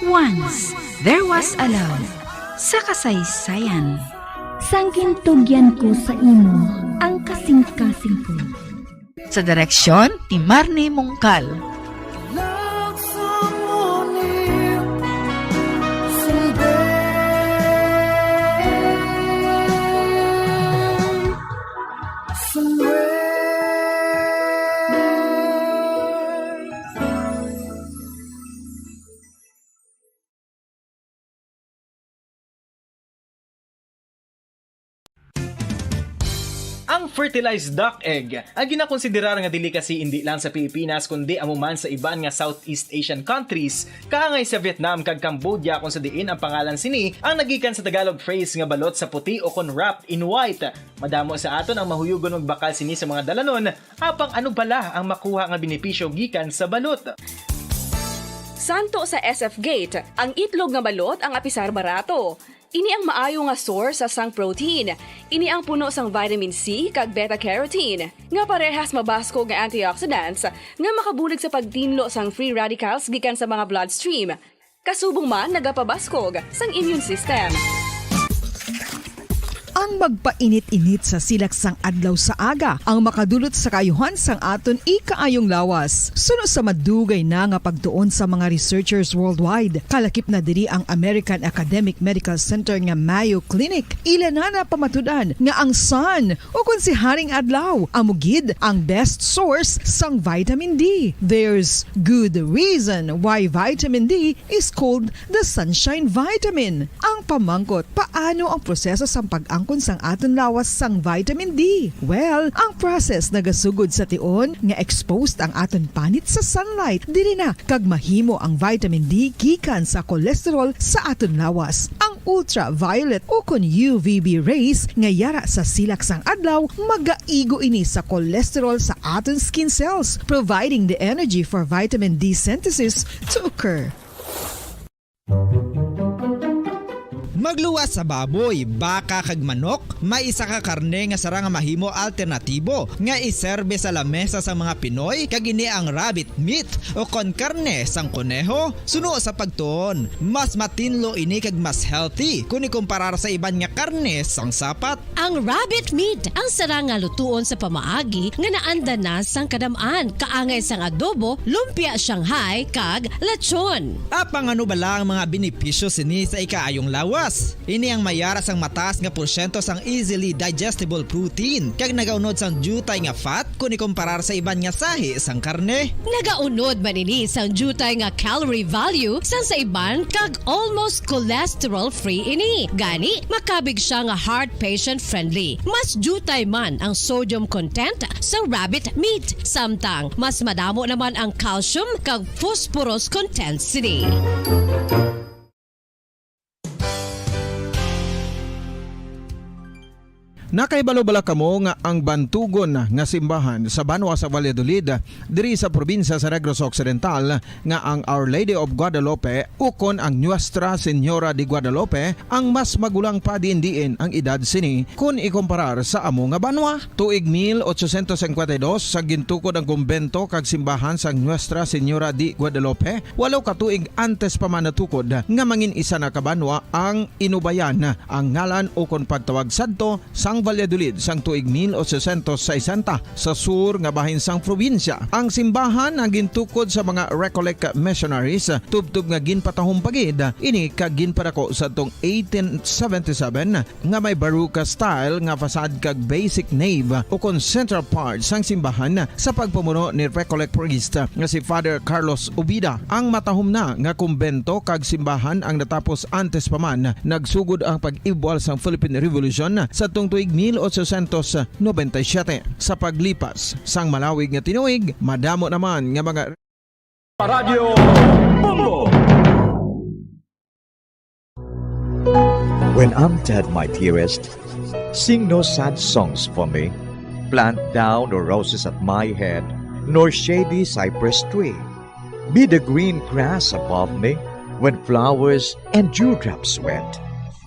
Once, there was a love, sa kasaysayan. Sangkin tugyan ko sa imo ang kasing-kasing ko. Sa direksyon, ni Marnie Mongkal. Love someone new someday. Somewhere. Ang fertilized duck egg ang ginakonsiderar nga delicacy hindi lang sa Pilipinas kundi amuman sa iban nga Southeast Asian countries, kaangay sa Vietnam kag Cambodia kung sa diin ang pangalan sini ang nagikan sa Tagalog phrase nga balot sa puti o kon wrapped in white. Madamo sa aton ang mahuyugon og bakal sini sa mga dalanon, apang ano bala ang makuha nga benepisyo gikan sa balot. Santo sa SF Gate, ang itlog nga balot ang apisar barato. Ini ang maayo nga source sa sang protein. Ini ang puno sang vitamin C kag beta-carotene, nga parehas mabasko nga antioxidants nga makabulig sa pagtinlo sang free radicals gikan sa mga bloodstream. Kasubong man nagapabaskog sang immune system. Ang magpainit-init sa silaksang adlaw sa aga ang makadulot sa kaayuhan sang aton ikaayong lawas. Suno sa madugay na nga pagtuon sa mga researchers worldwide, kalakip na diri ang American Academic Medical Center nga Mayo Clinic. Ila na pamatudan nga ang sun o kung si Haring Adlaw amugid ang best source sang vitamin D. There's good reason why vitamin D is called the sunshine vitamin. Ang pamangkot, paano ang proseso sang pag-angkon sang aton lawas sang vitamin D? Well, ang process nagasugod sa tion nga exposed ang aton panit sa sunlight diri na kag mahimo ang vitamin D gikan sa cholesterol sa aton lawas. Ang ultraviolet o kon UVB rays nga yara sa silak sang adlaw magaigo ini sa cholesterol sa aton skin cells, providing the energy for vitamin D synthesis to occur. Magluwas sa baboy, baka kag manok, may isa ka karne nga sara nga mahimo alternatibo nga iserbe sa lamesa sa mga Pinoy kag ini ang rabbit meat o kon karne sang kuneho. Suno sa pagtuon, mas matinlo ini kag mas healthy kung ikumparar sa iban nga karne sang sapat. Ang rabbit meat ang sara nga lutuon sa pamaagi nga naanda na sang kadamaan, kaangay sang adobo, lumpia Shanghai kag lechon. Apang ano bala ang mga benepisyo sini sa ikaayong lawas? Plus. Ini ang mayara sang mataas nga porsyento sang easily digestible protein kag nagaunod sang jutay nga fat kung ikumparar sa iban nga sahi sang karne. Nagaunod man ini sang jutay nga calorie value sa iban kag almost cholesterol free ini. Gani makabig siya nga heart patient friendly. Mas jutay man ang sodium content sa rabbit meat, samtang mas madamo naman ang calcium kag phosphorus content sini. Nakaibalo-bala kamo nga ang bantugon nga simbahan sa Banwa sa Valladolid diri sa probinsya sa Negros Occidental nga ang Our Lady of Guadalupe ukon ang Nuestra Señora de Guadalupe ang mas magulang pa diin ang edad sini kung ikumparar sa amo nga banwa. Tuig 1852 sa gintukod ang kumbento kag simbahan sa Nuestra Señora de Guadalupe, walo ka tuig antes pa man natukod nga mangin isa na kabanwa ang inubayan ang ngalan ukon pagtawag sadto sang Valladolid sang tuig 1860 sa sur nga bahin sang probinsya. Ang simbahan ang gintukod sa mga Recollect missionaries tubtub nga ginpatahong pagid ini kag ginpadako sa tong 1877 nga may baruka style nga fasad kag basic nave o kon central part sang simbahan sa pagpamuno ni Recollect priest nga si Father Carlos Ubida. Ang matahom na nga kumbento kag simbahan ang natapos antes pa man nagsugod ang pag-ibwal sang Philippine Revolution sa tong tuig 1897. Sa paglipas sang malawig nga tinuig, madamo naman nga mga Radyo Bongo. When I'm dead, my dearest, sing no sad songs for me. Plant down no roses at my head, nor shady cypress tree. Be the green grass above me when flowers and dewdrops wet.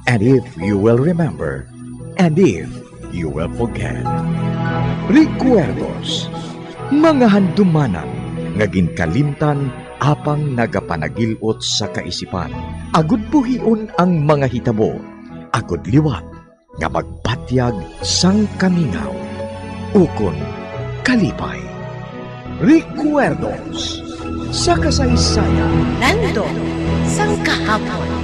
And if you will remember, and if you will forget. Recuerdos, mga handumanan, nga ginkalimtan apang nagapanagilot sa kaisipan. Agud buhion ang mga hitabo, agud liwat, nga magpatyag sang kamingaw. Ukon kalipay. Recuerdos, sa kasaysayan. Nando, sang kahapon.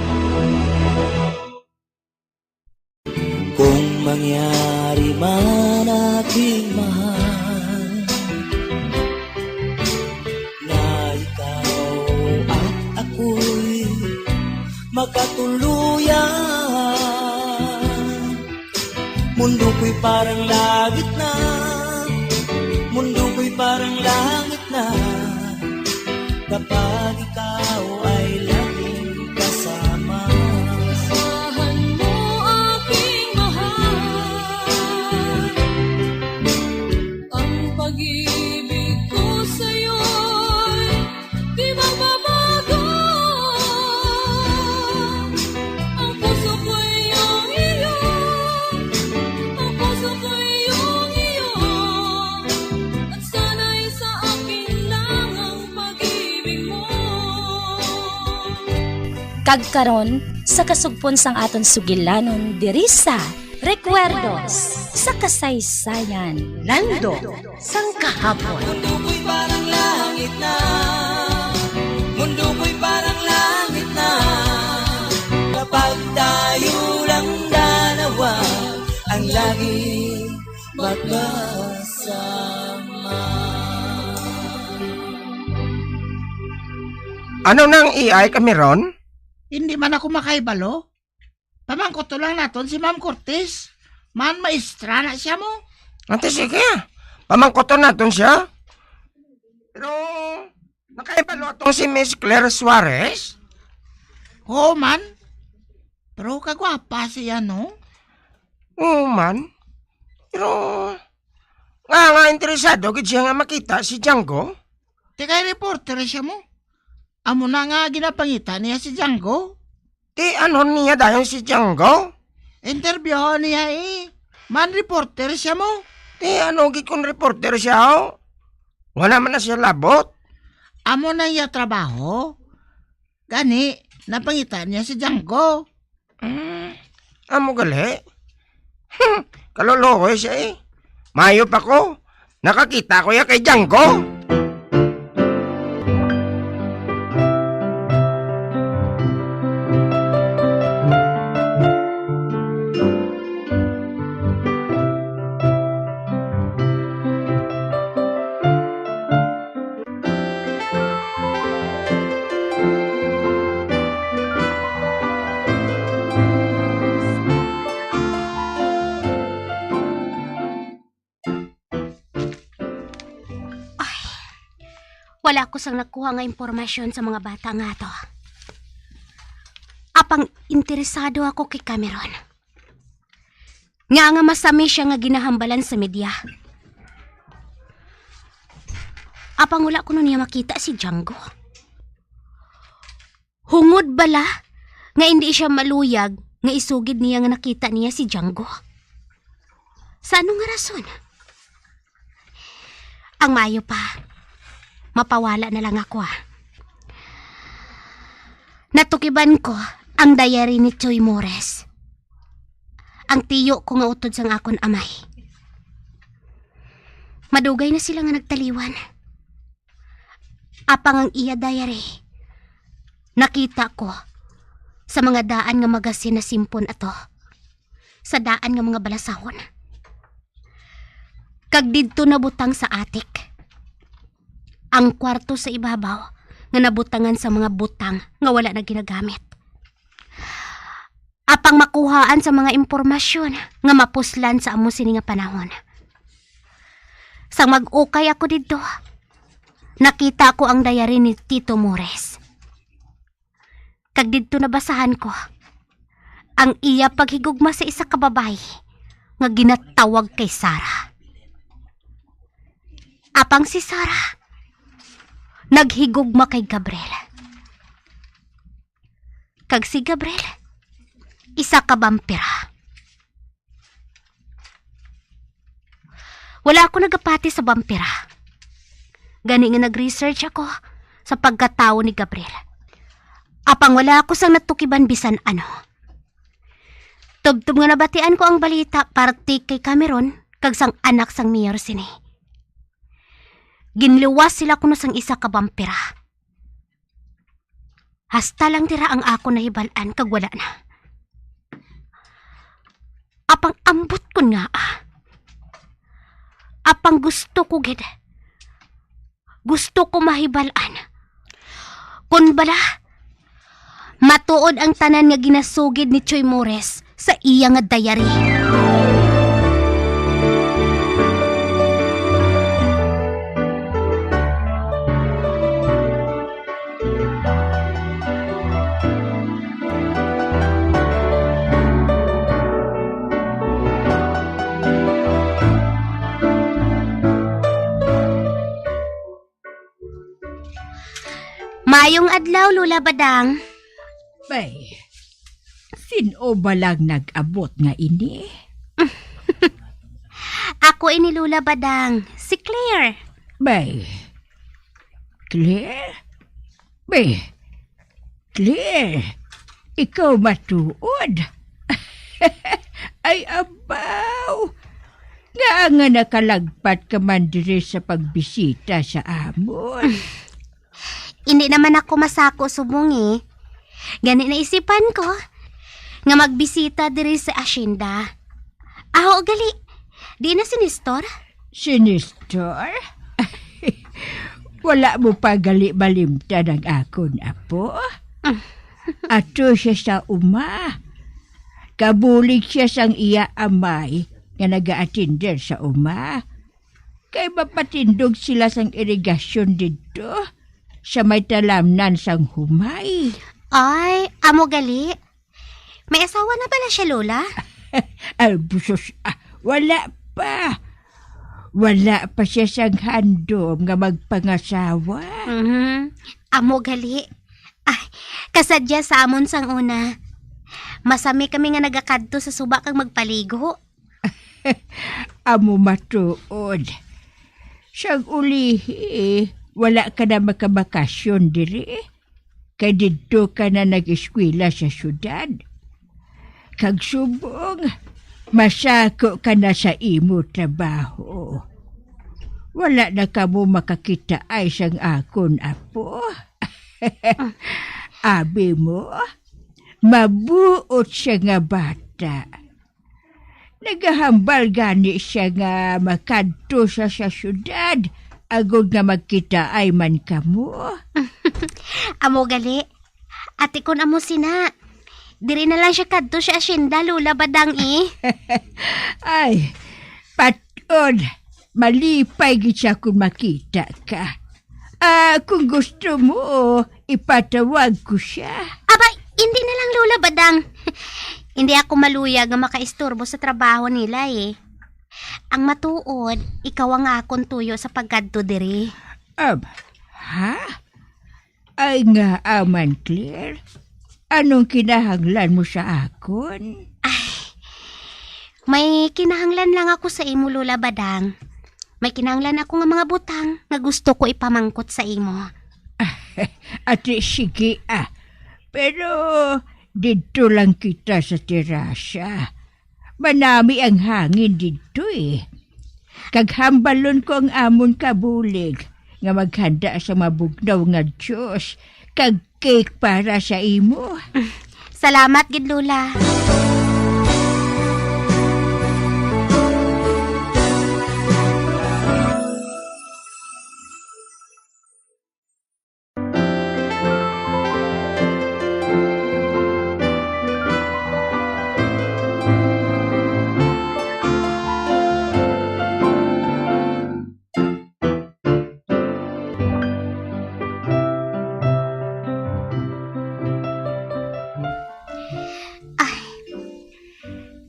Kung mangyari man aking mahal na ikaw at ako'y magkatuluyan, mundo ko'y parang langit na, mundo ko'y parang langit na, kapag ikaw ay laging kasama. Pag-ibig ko sa'yo'y di magbabago. Ang puso ko'y iyong iyo, ang puso ko'y iyong iyo, at sana'y sa akin lang ang pag-ibig mo. Kagkaron sa kasugpon sang aton sugilanon diri sa Recuerdos sa kasaysayan. Lando sang kahapon. Mundo ko'y parang langit na, mundo ko'y parang langit na, kapag tayo lang dalawa ang laging magkasama. Ano nang iay kami ron? Hindi man ako makaibalo. Pamangkot to lang naton si Ma'am Cortez. Man maestra na siya mo. Ante sige, pamangkoton natin siya. Pero, nakaibalo itong si Miss Claire Suarez? Oo man. Pero kagwapa siya, no? Oo man. Pero, nga interesado gid siya nga makita si Django. Teka, reporter siya mo. Amo na nga ginapangita niya si Django. Di ano niya dayon si Django? Interview niya eh. Man reporter siya mo. Di ano gikon reporter siya ho? Wala man na siya labot. Amo na iya trabaho. Gani, napangitan niya si Django. Amo gali? Kalolokoy siya eh. Mayop ako. Nakakita ko ya kay Django. Wala ko sang nakuha nga impormasyon sa mga bata nga to. Apang interesado ako kay Cameron. Nga masami siya nga ginahambalan sa media. Apang wala ko nun niya makita si Django. Hungod bala nga hindi siya maluyag nga isugid niya nga nakita niya si Django. Sa anong nga rason? Ang mayo pa, mapawala na lang ako Natukiban ko ang diary ni Choy Mores. Ang tiyo ko nga utod sang akon amay. Madugay na sila nga nagtaliwan. Apang ang iya diary, nakita ko sa mga daan nga magasin na simpon ato. Sa daan nga mga balasahon. Kag didto nabutang sa atik. Ang kwarto sa ibabaw nga nabutangan sa mga butang nga wala na ginagamit. Apang makuhaan sa mga impormasyon nga mapuslan sa amo sini nga panahon. Sang mag-ukay ako dito, nakita ko ang diary ni Tito Mores. Kag didto nabasahan ko ang iya paghigugma sa isa ka babae nga ginatawag kay Sarah. Apang si Sarah naghigugma kay Gabriel. Kag si Gabriel isa ka vampira. Wala ako nagapati sa vampira. Gani nga nag-research ako sa pagkatao ni Gabriel. Apang wala ako sang natukiban bisan ano. Tubtub nga nabatian ko ang balita parte kay Cameron kag sang anak sang mayor sini. Ginluwas sila kuno sang isa ka vampira. Hasta lang tira ang ako nahibalan kag wala na. Apang ambot ko nga Apang gusto ko gid. Gusto ko mahibalan. Kun bala, matuod ang tanan nga ginasugid ni Choy Mores sa iya nga diary. Mayong adlaw, Lula Badang. Bay, sino ba lang nag-abot nga ini? Ako ini Lula Badang, si Claire. Bay, Claire? Bay, Claire, ikaw matuod. Ay, abaw. Nga nakalagpat ka man diri sa pagbisita sa amon. Hindi naman ako masako subong Gani na isipan ko nga magbisita diri sa asyenda. Aho gali, di na sinistor? Sinistor? Wala mo pa gali balimta ng akon apo? Ato siya sa uma. Kabulig siya sang iya amay nga naga-attender sa uma. Kay mapatindog sila sang irigasyon dito. Sa may talamnan sang humay. Ay, amo gali. May asawa na pala siya, Lola? Ay, busos. Wala pa. Wala pa siya sang handom nga magpangasawa. Amo gali. Ay, kasadya sa amon sang una. Masami kami nga nagakadto sa suba kang magpaligo. Amo matuod. Siyang ulihi, wala ka na makabakasyon diri. Kay dito ka na nag-eskwela sa syudad. Kag subong, masako ka na sa imo trabaho. Wala na ka mo makakita ay sang akon apo. Abi mo, mabuot siya nga bata. Nagahambal gani siya nga makadto sa syudad. Agod nga magkita ay man kamo. Amo gali. Ate kon amo sina. Diri na lang siya kadto sa asyenda, Lula Badang Ay, patod. Malipay gid siya kung makita ka. Kung gusto mo, ipatawag ko siya. Aba, hindi na lang Lola Badang. Hindi ako maluyag nga makaistorbo sa trabaho nila eh. Ang matuod, ikaw ang akong tuyo sa pagkadto diri. Ha? Ay nga aman, Claire. Anong kinahanglan mo sa akon? May kinahanglan lang ako sa imo, Lola Badang. May kinahanglan ako nga mga butang nga gusto ko ipamangkot sa imo. Ate, sige Pero dito lang kita sa terasa. Manami ang hangin dito eh. Kaghambalon ko ang amon kabulig nga maghanda sa mabugnaw nga Diyos kag cake para sa imo. Salamat, gid Lola.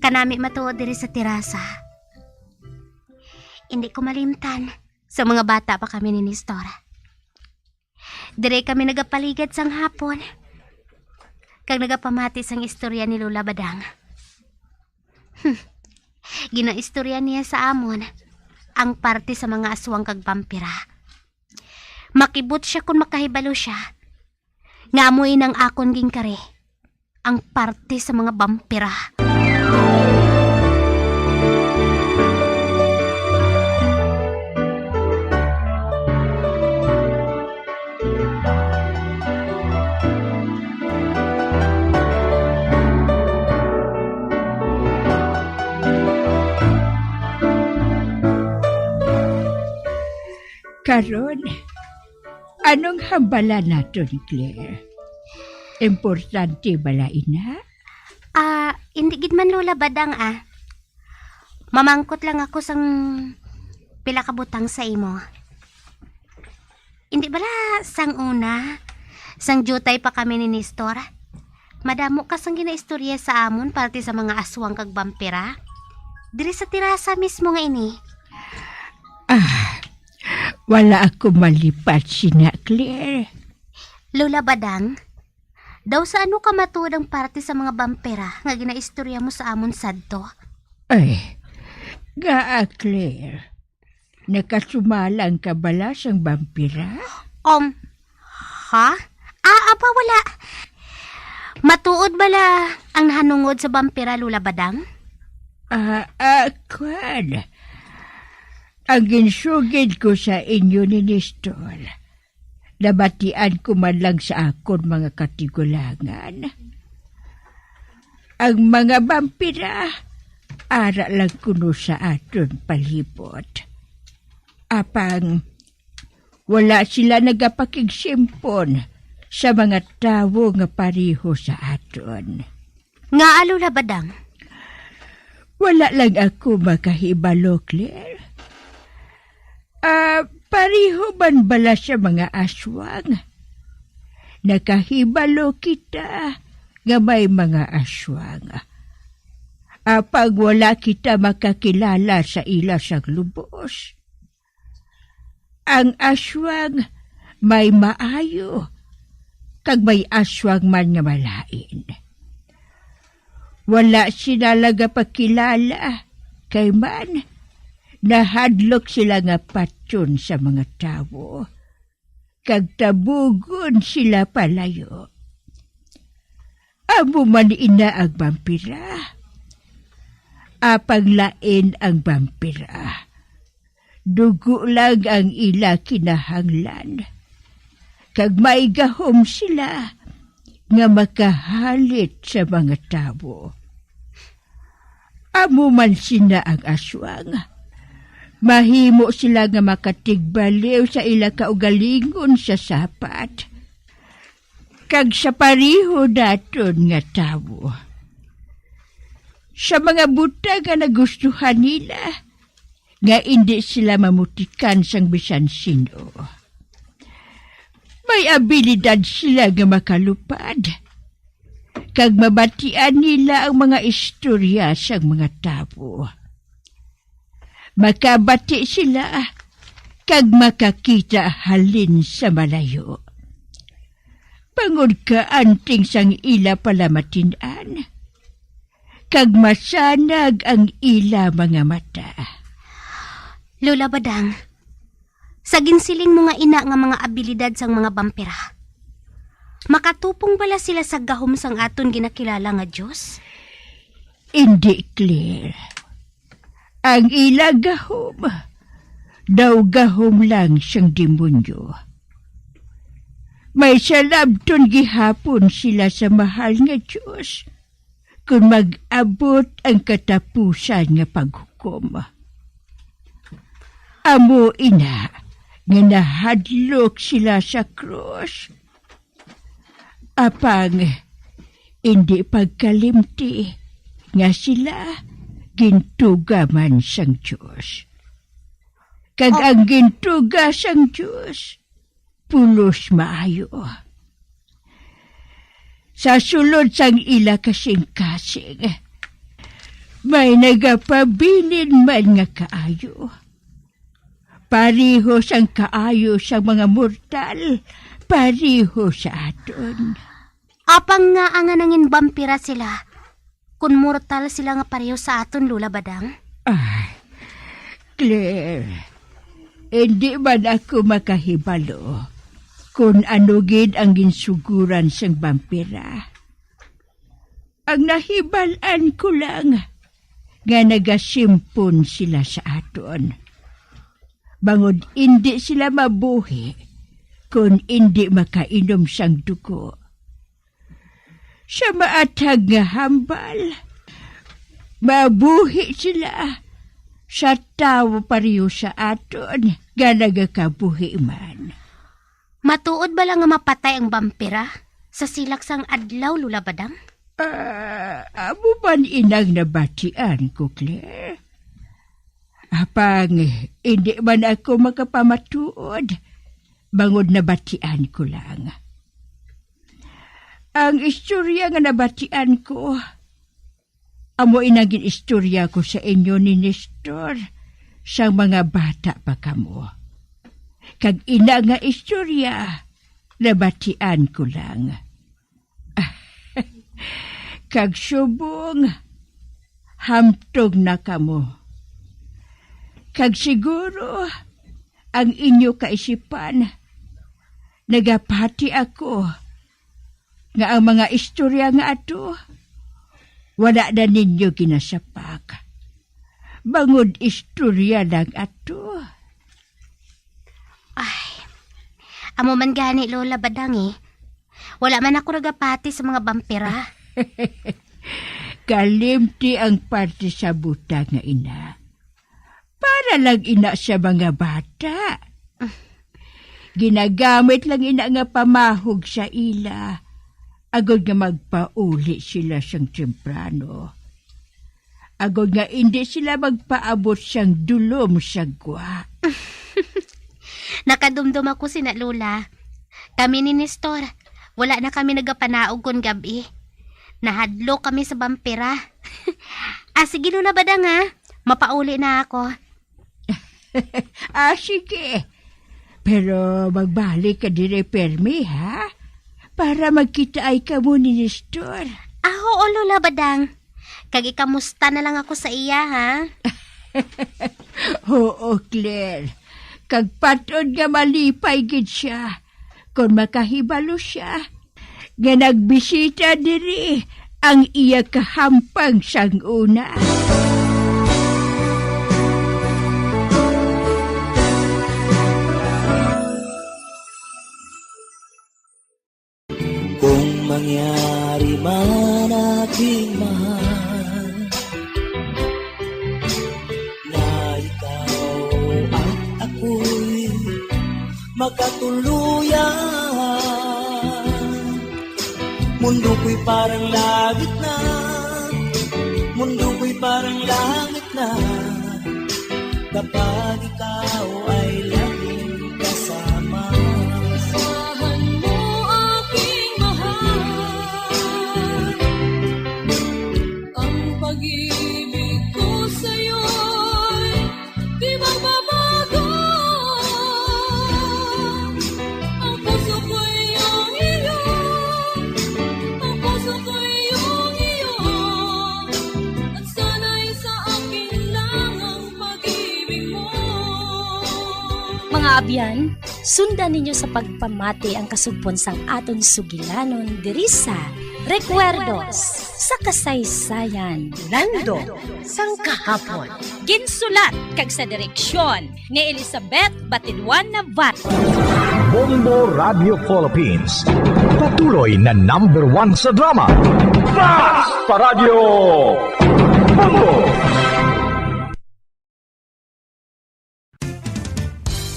Kanami matuod diri sa terasa. Hindi ko malimtan. Sa mga bata pa kami ni Nestor. Dire kami nagapaligad sang hapon. Kag nagapamati sang istorya ni Lola Badang. Ginaistorya niya sa amon ang parte sa mga aswang kag vampira. Makibot siya kung makahibalo siya. Ngamoy ng akon gingkare ang parte sa mga vampira. Karon, anong hambala naton, Claire? Importante bala ina? Hindi gid man Lola Badang Mamangkot lang ako sang pila ka butang sa imo. Hindi bala sang una, sang jutay pa kami ni Nestor. Madamo ka sang ginaistorya sa amon parte sa mga aswang kag vampira. Diri sa terasa mismo nga ini. Wala ako malipat sina, Claire. Lola Badang, daw sa ano ka matuod ang parte sa mga vampira nga ginaistorya mo sa amon sadto? Ay, Claire. Nakasumalang ka bala sang vampira? Ha? Apa wala. Matuod bala ang nahanungod sa vampira, Lola Badang? Kwan. Ang ginsugid ko sa inyo ni Nestor, nabatian ko man lang sa akon mga katigulangan. Ang mga vampira, ara lang kuno sa aton palibot. Apang, wala sila nagapakigsimpon sa mga tawo nga pariho sa aton. Nga, Lola Badang? Wala lang ako makahibalo, Claire. Pariho man bala sa mga aswang? Nakahibalo kita nga may mga aswang. Pag wala kita makakilala sa ila sa lubos. Ang aswang may maayo, kag may aswang man nga malain. Wala sila nagapakilala, kay man nahadlok sila nga patyon sa mga tawo, kag tabugon sila palayo. Amo man ina ang vampira. Paglain ang vampira. Dugo lang ang ila kinahanglan. Kag may gahom sila nga makahalit sa mga tawo. Amo man sina ang aswang. Mahimo sila nga makatigbaliw sa ila kaugalingon sa sapat. Kag sa pariho daton nga tawo. Sa mga buta nga nagustuhan nila, nga hindi sila mamutikan sang bisan sino. May abilidad sila nga makalupad. Kag mabatian nila ang mga istorya sa mga tao. Makabati sila kag makakita halin sa malayo. Pangod ka anting sang ila palamatinan. Kag masanag ang ila mga mata. Lola Badang, sa ginsiling mo nga ina nga mga abilidad sang mga bampira. Makatupong bala sila sa gahom sang aton ginakilala nga Diyos? Hindi, Claire. Ang ila gahom, daw gahom lang siyang demonyo. May salabton gihapon sila sa mahal nga Diyos kung mag-abot ang katapusan nga paghukom. Amo ina nga nahadlok sila sa krus. Apang hindi pagkalimti nga sila gintuga man sang Diyos. Kag ang gintuga sang Diyos, pulos maayo. Sa sulod sang ila kasing-kasing, may nagapabilin man nga kaayo. Pariho sang kaayo sa mga mortal, pariho sa aton. Apang nga ang nangin vampira sila, kung mortal sila nga pareho sa aton, Lola Badang? Claire, hindi man ako makahibalo kung ano gid ang ginsuguran sang vampira. Ang nahibalan ko lang nga nagasimpon sila sa aton. Bangod hindi sila mabuhi kung hindi makainom sang dugo. Sa maatag nga hambal, mabuhi sila sa tao pariyo sa aton nga nagakabuhi man. Matuod ba lang nga mapatay ang vampira sa silak sang adlaw, Lola Badang? Amo man inang nabatian ko, Claire. Apang hindi man ako makapamatuod, bangod nabatian ko lang. Ang istorya nga nabatian ko, amo inagin istorya ko sa inyo ni Nestor sa mga bata pa kamo. Kag ina nga istorya, nabatian ko lang. Kag subong, hamtog na kamo. Kag siguro, ang inyo kaisipan, nagapati ako, nga ang mga istorya nga ato, wala na ninyo kinasapak. Bangod istorya lang ato. Amo man gani, Lola Badang eh. Wala man ako nagapati sa mga vampira. Kalimti ang parte sa buta nga ina. Para lang ina sa mga bata. Ginagamit lang ina nga pamahog sa ila. Agod nga magpauli sila siyang temprano. Agod nga hindi sila magpaabot siyang dulom sa gwa. Nakadumdum ako sina Lola. Kami ni Nestor, wala na kami nagapanaog kon gabi. Nahadlo kami sa vampira. Sige Lola Badang ha, mapauli na ako. Sige. Pero magbalik ka dire permi ha? Para magkita ay ka mo ni Nestor. Oo, Lola Badang. Kagikamusta na lang ako sa iya, ha? Oo, Claire. Kagpatod nga malipay gid siya. Kung makahibalo siya, nga nagbisita diri ang iya kahampang sang una. Kung mangyari man aking mahal na ikaw at ako'y magkatuluyan, mundo ko'y parang langit na, mundo ko'y parang langit na, kapag ikaw ay laging kasama. Kaabyan, sundan ninyo sa pagpamati ang kasugpon sang aton sugilanon diri sa Recuerdos sa kasaysayan. Lando sang kahapon. Ginsulat kag sa direksyon ni Elizabeth Batiduan Navarro. Bombo Radio Philippines. Patuloy na #1 sa drama. Fast Paradio Bombo!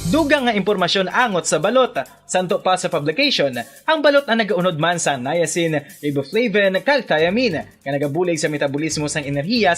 Dugang nga impormasyon angot sa balot. Santo pa sa publication, ang balot na nagaunod man sa niacin, riboflavin, kag thiamine, nga nagabulig sa metabolismo sang enerhiya sa